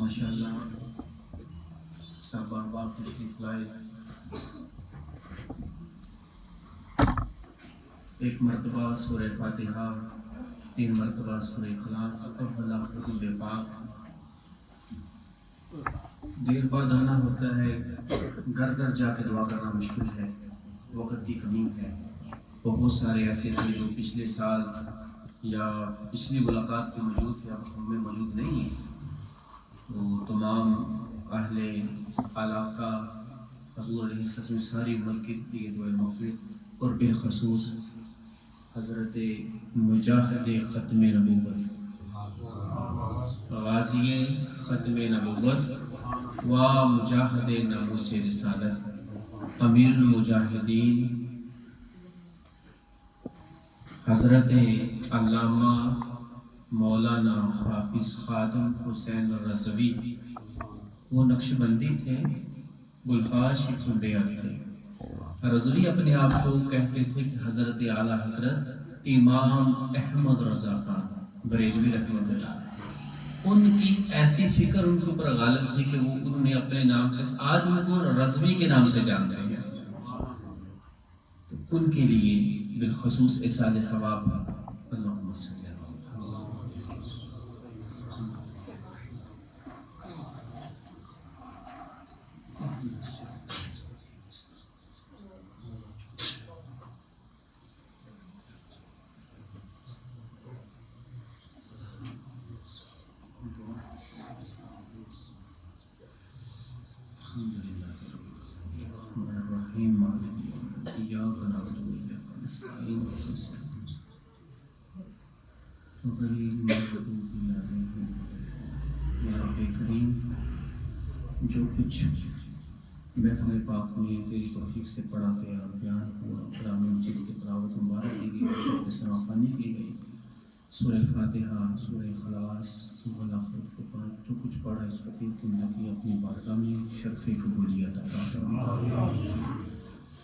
ماشاءاللہ سب بار تشریف لائے. ایک مرتبہ سورہ فاتحہ، 3 مرتبہ سورہ اخلاص اور بلا حضور پاک. دیر بعد آنا ہوتا ہے، گھر گھر جا کے دعا کرنا مشکل ہے، وقت کی کمی ہے. بہت سارے ایسے تھے جو پچھلے سال یا پچھلی ملاقات میں موجود تھے، اب ہم میں موجود نہیں ہیں. تو تمام اہل علاقہ حضور علیہ السلام ساری امت کے لیے دعائے مغفرت اور بالخصوص حضرت مجاہد ختم نبوت، غازی ختم نبوت و مجاہد ناموس رسالت، امیر المجاہدین حضرت علامہ مولانا حافظ خادم حسین رضوی. وہ نقش بندی تھے، گلفاش بیعت تھے. رضوی اپنے آپ کو کہتے تھے کہ حضرت اعلیٰ حضرت امام احمد رضا خان بریلوی رحمۃ اللہ، ان کی ایسی فکر ان کے اوپر غالب تھی کہ وہ انہوں نے اپنے نام کے آج ان کو رضوی کے نام سے جانتے ہیں. تو ان کے لیے بالخصوص احسان ثواب اللہم صلی یا رب کریم، جو کچھ محفل پاک میں تیری توفیق سے پڑھا گیا، بیان ہوا، کلام مجید کی تلاوت مبارک کی گئی، سماخانی کی گئی، سورہ فاتحہ، سورہ اخلاص، جو کچھ پڑھا اس فقیر کی کی اپنی بارگاہ میں شرف قبولیت عطا فرما.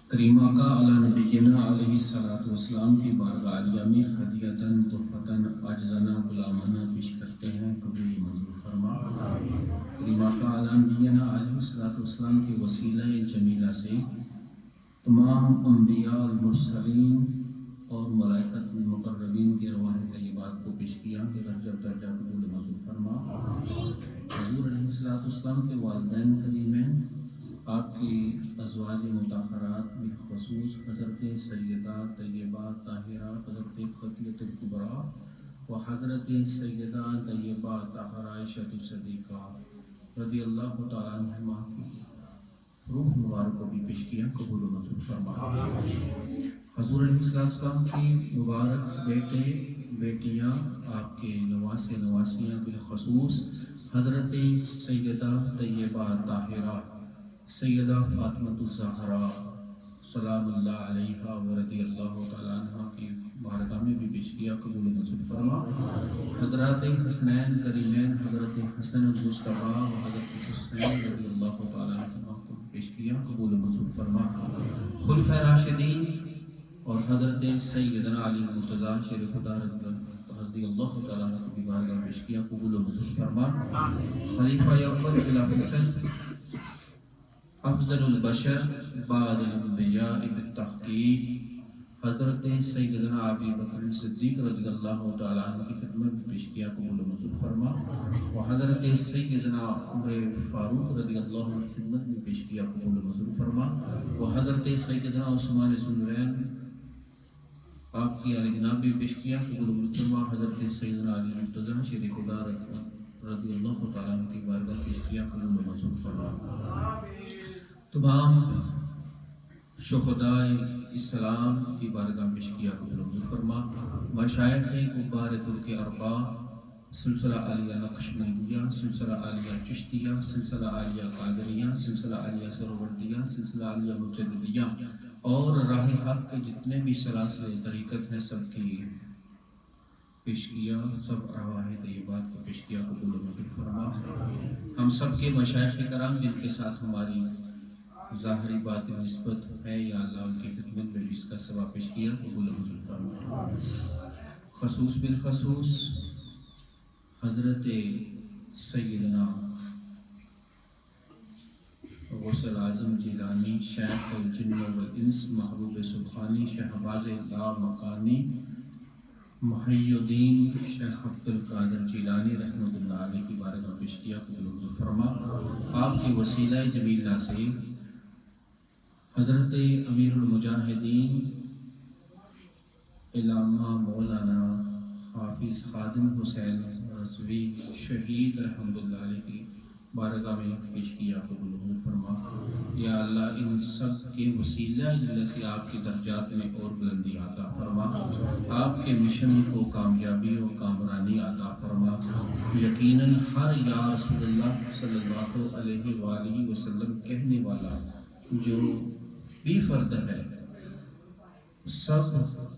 کریمہ کا علی نبینا علیہ الصلوۃ والسلام کی بارگاہ عالیہ میں ہدیۃً تحفۃً عاجزانہ غلامانہ پیش کرتے ہیں، قبول منظور فرما. کریمہ کا علی نبینا علیہ الصلوۃ والسلام کے وسیلہ جمیلہ سے تمام انبیاء المرسلین اور ملائکۃ المقربین کی ارواح طیبات کو پیش کیا کہ درجہ درجہ قبول منظور فرما. حضور علیہ الصلوۃ والسلام کے والدین کریمین، آپ کی ازواج مطہرات بالخصوص حضرت سیدہ طیبہ طاہرہ حضرت خدیجہ الکبریٰ و حضرت سیدہ طیبہ طاہرہ عائشہ صدیقہ رضی اللہ تعالیٰ عنہما کی روح مبارک کو بھی پیش کیا، قبول و منظور فرما. حضور علیہ السلام کی مبارک بیٹے بیٹیاں، آپ کے نواسے نواسیاں بالخصوص حضرت سیدہ طیبہ طاہرہ سیدہ فاطمہ الزہرا سلام اللہ علیہا و رضی اللہ تعالیٰ عنہ کی بارگاہ میں بھی پیش کیا، قبول منظور فرما. حضرات حسنین کریمین، حضرت حسن مصطفیٰ و حضرت حسین رضی اللہ تعالیٰ عنہ کو پیش کیا، قبول منظور فرما. خلفائے راشدین اور حضرت سیدنا علی مرتضیٰ شیر خدا رضی اللہ تعالیٰ عنہ کو بھی بارگاہ پیش کیا، قبول منظور فرما. خلیفہ اول خلافت افضل البشر بعد الانبیاء بالتحقیق حضرت سیدنا ابی بکر صدیق رضی اللہ تعالیٰ عنہ کی خدمت میں پیش کیا، قبول و منظور فرما. و حضرت سیدنا عمر فاروق رضی اللہ عنہ کی خدمت میں پیش کیا، قبول و منظور فرما. و حضرت سیدنا عثمان ذوالنورین آپ کی علی جناب بھی پیش کیا، قبول و منظور فرما. حضرت سیدنا علی مرتضیٰ شیر خدا رضی اللہ تعالیٰ عنہ کی بارگاہ پیش کیا، قبول و منظور فرما. تمام شہدائے اسلام کی بارگاہ پیش کیا، قبول و منظور فرما. مشائخ کبار ترک اربع، سلسلہ عالیہ نقشبندیہ، سلسلہ عالیہ چشتیہ، سلسلہ عالیہ قادریہ، سلسلہ عالیہ سروردیہ، سلسلہ عالیہ مجددیہ اور راہ حق کے جتنے بھی سلاسل طریقت ہیں سب کی پیش کیا، سب ارواح طیبات کو پیش کیا، قبول و منظور فرما. ہم سب کے مشائخ کرام جن کے ساتھ ہماری ظاہری باطن نسبت ہے، یا اللہ ان کی خدمت میں بھی اس کا ثواب پیش کیا، قبول و منظور فرما. خصوص بالخصوص حضرت سیدنا غوث اعظم جیلانی، شیخ الجن والانس محبوب سبحانی، شہباز لا مکانی، محی الدین شیخ عبد القادر جیلانی رحمۃ اللہ علیہ کی بارگاہ پیش کیا قبول منظور فرما۔ آپ کے وسیلہ جمیلہ سے حضرت امیر المجاہدین علامہ مولانا حافظ خادم حسین رضوی شہید رحمۃ اللہ علیہ کی بارگاہ میں پیش کیا قبول منظور فرما۔ یا اللہ ان سب کے وسیلہ جلہ سے آپ کے درجات میں اور بلندی عطا فرما، آپ کے مشن کو کامیابی و کامرانی عطا فرما۔ یقیناً ہر یا رسول اللہ صلی اللہ علیہ وآلہ وسلم کہنے والا جو بھی فرد ہے، سب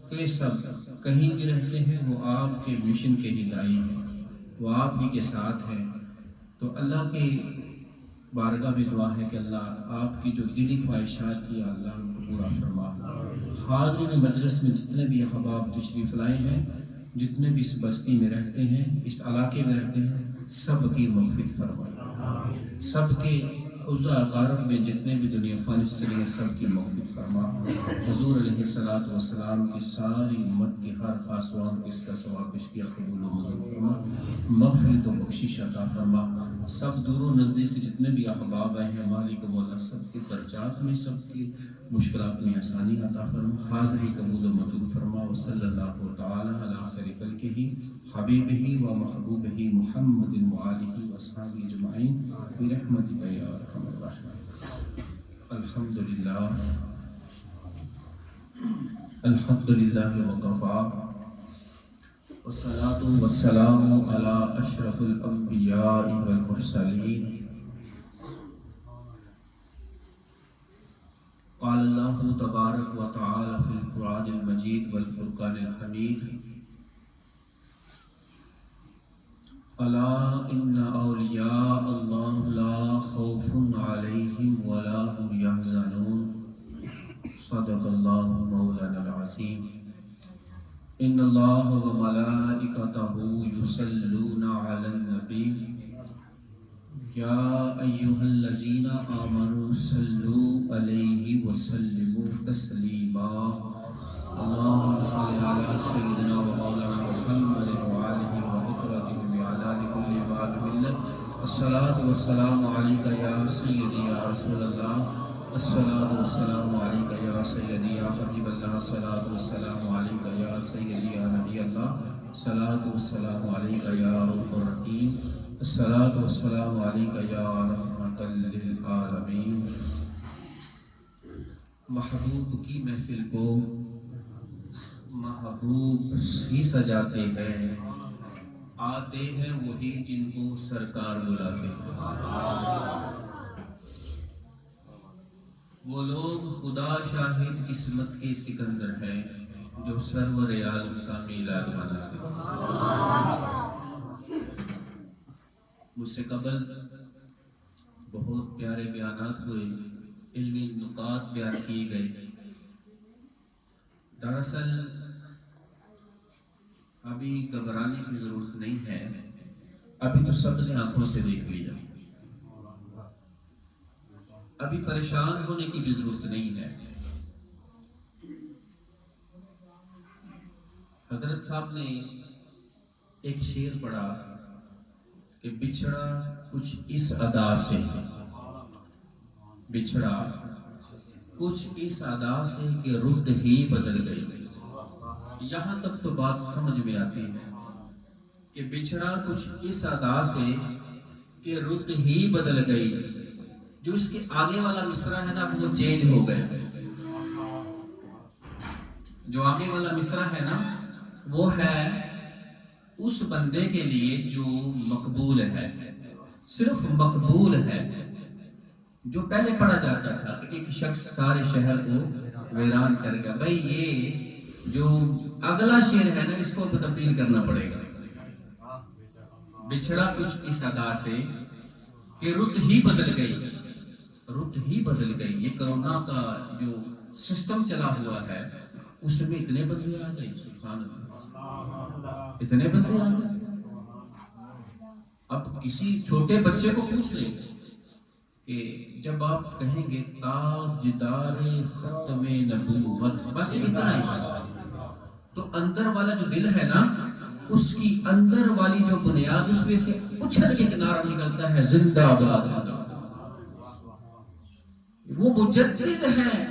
کے سب کہیں بھی رہتے ہیں، وہ آپ کے مشن کے ہی داعی ہیں، وہ آپ ہی کے ساتھ ہیں۔ تو اللہ کے بارگاہ میں دعا ہے کہ اللہ آپ کی جو دلی خواہشات تھی اللہ ان کو پورا فرما۔ حاضرین مجلس میں جتنے بھی احباب تشریف لائے ہیں، جتنے بھی اس بستی میں رہتے ہیں، اس علاقے میں رہتے ہیں، سب کی مغفرت فرما، سب کے عزا اقارب میں جتنے بھی دنیا فانی سے چلے گئے سب کی مغفرت فرما۔ حضور علیہ الصلوۃ والسلام کی ساری امت کے ہر خاصوان اس کا ثواب پیش کیا قبول و منظور فرما، مغفرت و بخشش عطا فرما۔ سب دور و نزدیک سے جتنے بھی احباب آئے ہیں مالک مولا سب کے درجات میں، سب کی مشکلات میں آسانی عطا فرما، حاضری قبول و منظور فرما۔ وصلی اللہ تعالی علی خیر خلقہ حبیبہ و محبوبہ محمد وآلہ واصحابہ اجمعین برحمتک یا ارحم الراحمین۔ الحمدللہ الحمدللہ وکفیٰ والصلاة والسلام علی اشرف الانبیاء والمرسلین۔ قال اللہ تبارک و تعالی فی القرآن المجید والفرقان الحمید، الا ان اولیاء اللہ لا خوف علیہم ولا هم یحزنون، صدق اللہ مولانا العظیم۔ ان اللہ وملائکتہ یصلون علی النبی یا ایھا الذین آمنوا صلوا علیہ وسلموا تسلیما۔ اللہم صل علی سیدنا و مولانا محمد وآلہ وإطرتہ بعدد کل باب ملت۔ الصلاة والسلام علیکہ یا سیدی یا رسول اللہ، الصلاة والسلام علیکہ یا سیدی یا حبیب اللہ، الصلاة والسلام علیکہ یا سیدی یا نبی اللہ، الصلاة والسلام علیکہ یا رؤوف الرحیم، الصلاة والسلام علیکہ یا رحمۃ للعالمین۔ محبوب کی محفل کو محبوب ہی سجاتے ہیں، آتے ہیں وہی جن کو سرکار بلاتے ہیں۔ وہ لوگ خدا شاہد قسمت کے سکندر ہیں جو سرور عالم کا میلاد مناتے ہیں۔ مجھ سے قبل بہت پیارے بیانات ہوئے، علمی نکات بیان کیے گئے۔ دراصل ابھی گھبرانے کی ضرورت نہیں ہے، ابھی تو سب نے آنکھوں سے دیکھ لیا، ابھی پریشان ہونے کی بھی ضرورت نہیں ہے۔ حضرت صاحب نے ایک شعر پڑھا کہ بچھڑا کچھ اس ادا سے، بچھڑا کچھ اس ادا سے کہ رت ہی بدل گئی۔ یہاں تک تو بات سمجھ میں آتی ہے کہ بچھڑا کچھ اس ادا سے کہ رت ہی بدل گئی۔ جو اس کے آگے والا مصرع ہے نا وہ چینج ہو گئے، جو آگے والا مصرع ہے نا وہ ہے اس بندے کے لیے جو مقبول ہے، صرف مقبول ہے۔ جو پہلے پڑھا جاتا تھا کہ ایک شخص سارے شہر کو ویران کر گیا، بھائی یہ جو اگلا شعر ہے نا اس کو تبدیل کرنا پڑے گا۔ بچھڑا کچھ اس ادا سے کہ رت ہی بدل گئی، رت ہی بدل گئی۔ یہ کرونا کا جو سسٹم چلا ہوا ہے اس میں اتنے بندے آ گئے، سبحان اللہ، اتنے بندے آ گئے۔ اب کسی چھوٹے بچے کو پوچھ لیں کہ جب آپ کہیں گے تاجدار ختم نبوت، بس اتنا ہی بس، تو اندر والا جو دل ہے نا، اس کی اندر والی جو بنیاد اس میں سے اچھل کے کنارہ نکلتا ہے، زندہ باد زندہ باد۔ وہ مجدد ہے۔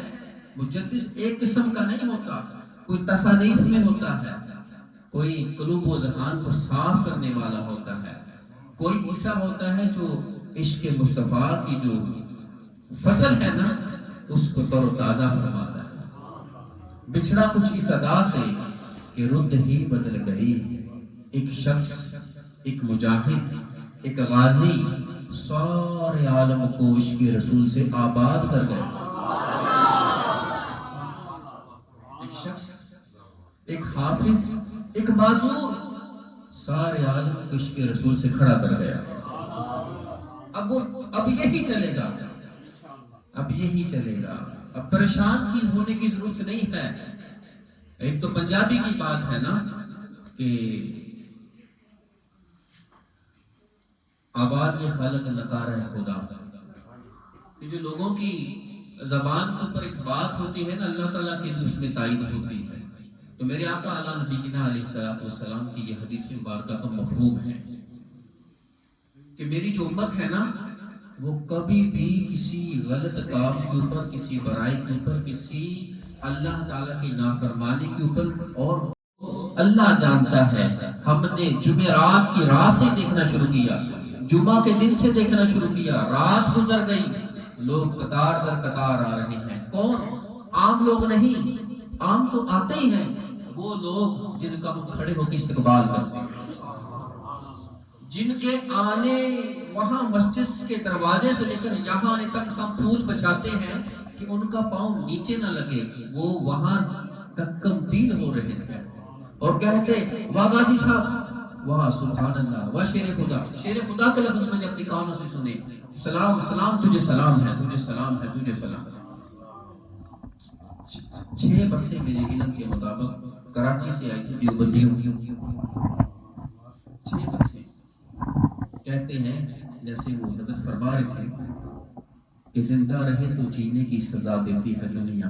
مجدد ایک قسم کا نہیں ہوتا، کوئی تصانیف میں ہوتا ہے، کوئی قلوب و ذہان کو صاف کرنے والا ہوتا ہے، کوئی ایسا ہوتا ہے جو عشق مصطفیٰ کی جو فصل ہے نا اس کو تر و تازہ فرماتا ہے۔ بچھڑا کچھ اس ادا سے کہ رد ہی بدل گئی، ایک شخص، ایک مجاہد، ایک غازی سارے عالم کو عشق رسول سے آباد کر گئے۔ ایک شخص، ایک حافظ، ایک معذور سارے عالم کو عشق رسول سے کھڑا کر گیا۔ اب یہی چلے گا، اب یہی چلے گا، اب پریشان کی ہونے کی ضرورت نہیں ہے۔ ایک تو پنجابی کی بات ہے نا کہ آواز خلق نکارہ خدا، کہ جو لوگوں کی زبان کے اوپر ایک بات ہوتی ہے نا، اللہ تعالیٰ کی بھی اس میں تائید ہوتی ہے۔ تو میرے آقا اعلیٰ نبینا علیہ السلام کی یہ حدیث مبارکہ کا مفہوم ہے کہ میری جو امت ہے نا وہ کبھی بھی کسی غلط کام کے اوپر، کسی برائی کے اوپر، کسی اللہ تعالیٰ کی نافرمانی کے اوپر، اور اللہ جانتا ہے ہم نے جمعرات کی رات سے دیکھنا شروع کیا، جمعہ کے دن سے دیکھنا شروع کیا، رات گزر گئی، لوگ قطار در قطار آ رہے ہیں۔ کون؟ عام لوگ نہیں، عام تو آتے ہی ہیں، وہ لوگ جن کا ہم کھڑے ہو کے استقبال کرتے ہیں، جن کے آنے وہاں مسجد کے دروازے سے لے کر یہاں آنے تک ہم پھول بچاتے ہیں کہ ان کا پاؤں نیچے نہ لگے، وہ وہاں تک کمپیل ہو رہے تھے اور کہتے واہ غازی صاحب، واہ سبحان اللہ، واہ شیر خدا، شیر خدا کے لفظ میں نے اپنی کانوں سے سنے، سلام سلام تجھے سلام ہے، تجھے سلام ہے، تجھے سلام ہے۔ 6 بسیں میرے علم کے مطابق کراچی سے آئی تھی دیوبندیوں کی، 6 بسیں۔ کہتے ہیں جیسے وہ حضرت فرما رہے تھے کہ زندہ رہے تو جینے کی سزا دیتی ہے دنیا،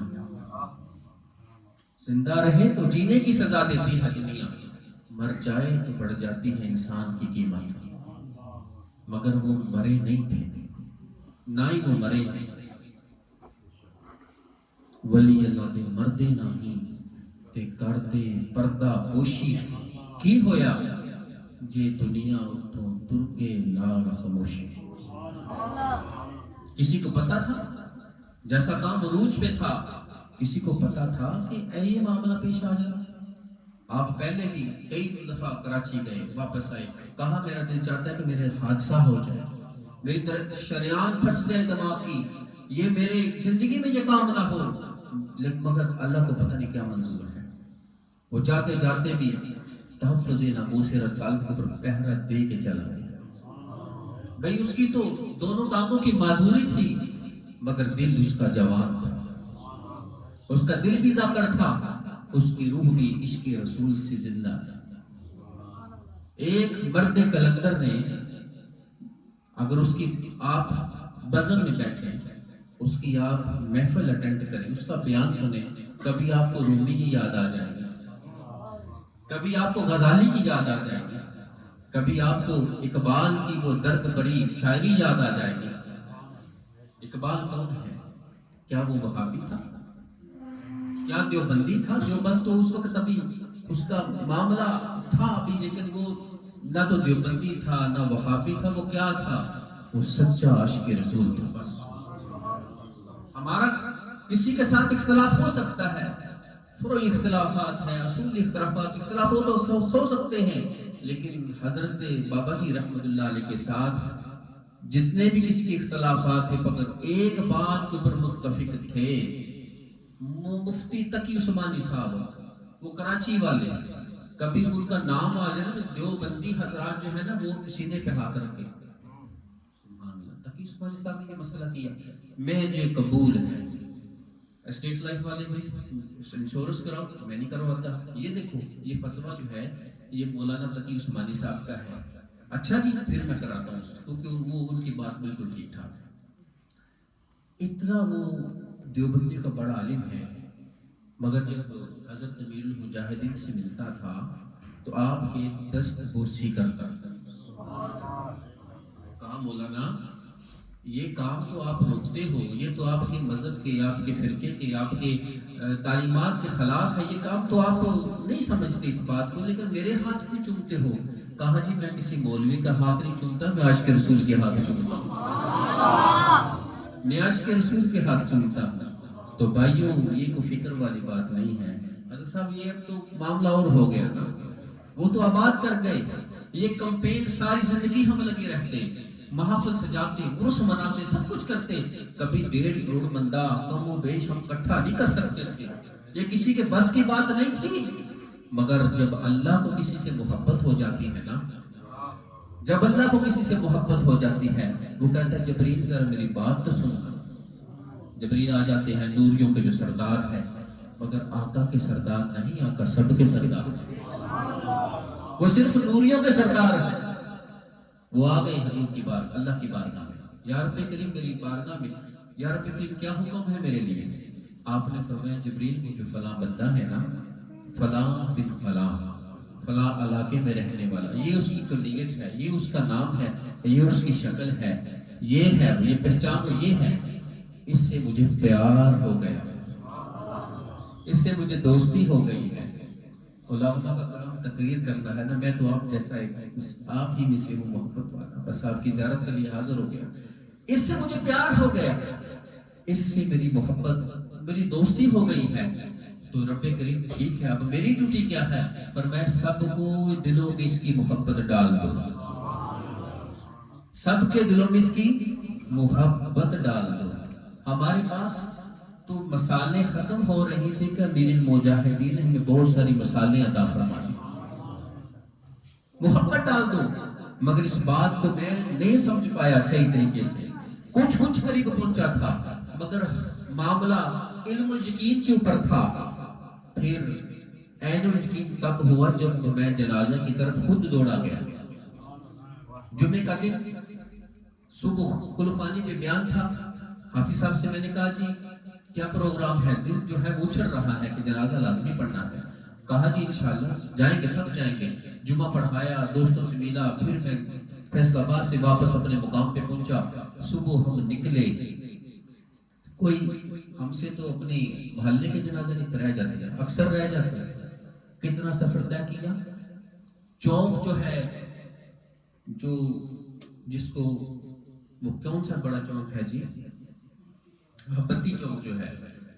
زندہ رہے تو جینے کی سزا دیتی ہے دنیا، مر جائے تو بڑھ جاتی ہے انسان کی قیمت۔ مگر وہ مرے نہیں تھے، نہ ہی وہ مرے، ولی اللہ دے مردے نہیں تے کردے پردہ پوشی کی ہویا، جے دنیا اتوں ترکے لال خاموشی۔ کسی کو پتا تھا جیسا کام عروج پہ تھا، کسی کو پتا تھا کہ یہ معاملہ پیش آ جائے؟ آپ پہلے بھی کئی دفعہ کراچی گئے، واپس آئے، کہا میرا دل چاہتا ہے کہ میرے حادثہ ہو جائے، میری شریان پھٹ جائے دماغ کی، یہ میرے زندگی میں یہ کام نہ ہو، لیکن مگر اللہ کو پتہ نہیں کیا منظور ہے۔ وہ جاتے جاتے بھی تحفظ ناموس رسالت کے اوپر پہرا دے کے چلا گیا۔ بھئی اس کی تو دونوں ٹانگوں کی معذوری تھی، مگر دل اس کا جوان تھا، اس کا دل بھی ذاکر تھا، اس کی روح بھی عشق رسول سے زندہ تھا۔ ایک مرد کلندر نے اگر اس کی آپ بزم میں بیٹھے، اس کی آپ محفل اٹینڈ کریں، اس کا بیان سنیں، کبھی آپ کو رومی کی یاد آ جائے گی، کبھی آپ کو غزالی کی یاد آ جائے گی، کبھی آپ کو اقبال کی وہ درد بڑی شاعری یاد آ جائے گی۔ اقبال کون ہے؟ کیا وہ وہابی تھا؟ کیا دیوبندی تھا؟ دیوبند تو اس وقت ابھی اس کا معاملہ تھا ابھی، لیکن وہ نہ تو دیوبندی تھا نہ وہابی تھا، وہ کیا تھا؟ وہ سچا عاشق رسول تھا۔ بس ہمارا کسی کے ساتھ اختلاف ہو سکتا ہے، فروعی اختلافات ہیں، اصول اختلاف ہو سکتے ہیں، لیکن حضرت بابا جی رحمت اللہ علیہ کے ساتھ جتنے بھی کسی کے اختلافات تھے مگر ایک بات کے اوپر متفق تھے، مفتی تقی عثمانی صاحب، وہ کراچی والے، کبھی ان کا نام آ جائے نا تو دیوبندی حضرات جو ہے نا وہ سینے پہ ہاتھ رکھے، سبحان اللہ، تقی عثمانی صاحب نے یہ مسئلہ کیا، میں جو قبول ہے، اسٹیٹ لائف والے بھائی انشورنس کراؤ، میں نہیں کرواتا، یہ دیکھو یہ فتویٰ جو ہے یہ مولانا تقی عثمانی صاحب کا ہے، اچھا جی پھر میں کراتا ہوں، کیونکہ وہ ان کی بات بالکل ٹھیک ٹھاک ہے۔ اتنا وہ دیوبندی کا بڑا عالم ہے، مگر جب حضرت امیر المجاہدین سے ملتا تھا تو آپ کے دست بوسی کرتا تھا. کہا مولانا یہ کام تو آپ روکتے ہو، یہ تو آپ کے مذہب کے، آپ کے فرقے کے، آپ کے تعلیمات کے خلاف ہے، یہ کام تو آپ نہیں سمجھتے اس بات کو، لیکن میرے ہاتھ کیوں چومتے ہو؟ کہا جی میں کسی مولوی کا ہاتھ نہیں چومتا، میں عاشق رسول کے ہاتھ چومتا ہوں، میں عاشق رسول کے ہاتھ چومتا ہوں. تو بھائیوں یہ کوئی فکر والی بات نہیں ہے. حضرت صاحب یہ اب تو معاملہ اور ہو گیا نا، وہ تو آباد کر گئے. یہ کمپین ساری زندگی ہم لگے رہتے، محافل سجاتے، عرس مناتے، سب کچھ کرتے، کبھی 1.5 کروڑ بندہ کم و بیش ہم اکٹھا نہیں کر سکتے تھے، یہ کسی کے بس کی بات نہیں تھی. مگر جب اللہ کو کسی سے محبت ہو جاتی ہے نا، جب اللہ کو کسی سے محبت ہو جاتی ہے، وہ کہتا ہے جبریل ذرا میری بات تو سن. جبریل آ جاتے ہیں، نوریوں کے جو سردار ہے، مگر آقا کے سردار نہیں، آقا سب کے سردار ہیں، وہ صرف نوریوں کے سردار ہیں. وہ آ گئے حضور کی بار اللہ کی بارگاہ میں، یا رب کریم میری بارگاہ میں، یا رب کریم کیا حکم ہے میرے لیے؟ آپ نے فرمایا جبریل وہ جو فلاں بندہ ہے نا، فلاں بن فلاں فلاں علاقے میں رہنے والا، یہ اس کی کلیت ہے، یہ اس کا نام ہے، یہ اس کی شکل ہے، یہ ہے، یہ پہچان تو یہ ہے، اس سے مجھے پیار ہو گیا، اس سے مجھے دوستی ہو گئی ہے. علماء کا کام تقریر کرنا ہے نا، میں تو آپ جیسا آپ ہی میں سے ہوں محبت والا، بس آپ کی زیارت کے لیے حاضر ہو گیا، اس سے مجھے پیار ہو گیا، اس سے میری محبت، میری دوستی ہو گئی ہے. تو رب کریم ٹھیک ہے اب میری ڈیوٹی کیا ہے؟ فرمایا سب کو دلوں میں اس کی محبت ڈال دو، سب کے دلوں میں اس کی محبت ڈال دو. ہمارے پاس تو مسالے ختم ہو رہی تھی کہ امیر المجاہدین نے ہمیں بہت ساری مسالے عطا فرمائے، محبت ڈال دو. مگر اس بات کو میں نہیں سمجھ پایا صحیح طریقے سے، کچھ قریب پہنچا تھا، مگر معاملہ علم و یقین کے اوپر تھا. پھر عین و یقین تب ہوا جب میں جنازہ کی طرف خود دوڑا گیا. جمعے کا دن صبح کلفانی پہ بیان تھا، حافظ صاحب سے میں نے کہا جی کیا پروگرام ہے؟ دل جو ہے وہ اچھل رہا ہے کہ جنازہ لازمی پڑھنا ہے. کہا جی انشاءاللہ جائیں گے، سب جائیں گے. جمعہ پڑھایا، دوستوں سے ملا، پھر میں فیصل آباد سے واپس اپنے مقام پہ پہنچا. صبح ہم نکلے، کوئی ہم سے تو اپنے محلے کے جنازے نہیں رہ جاتے ہیں، اکثر رہ جاتے ہیں. کتنا سفر طے کیا، چوک جو ہے، جو جس کو وہ کون سا بڑا چوک ہے جی، بتی چوک جو ہے،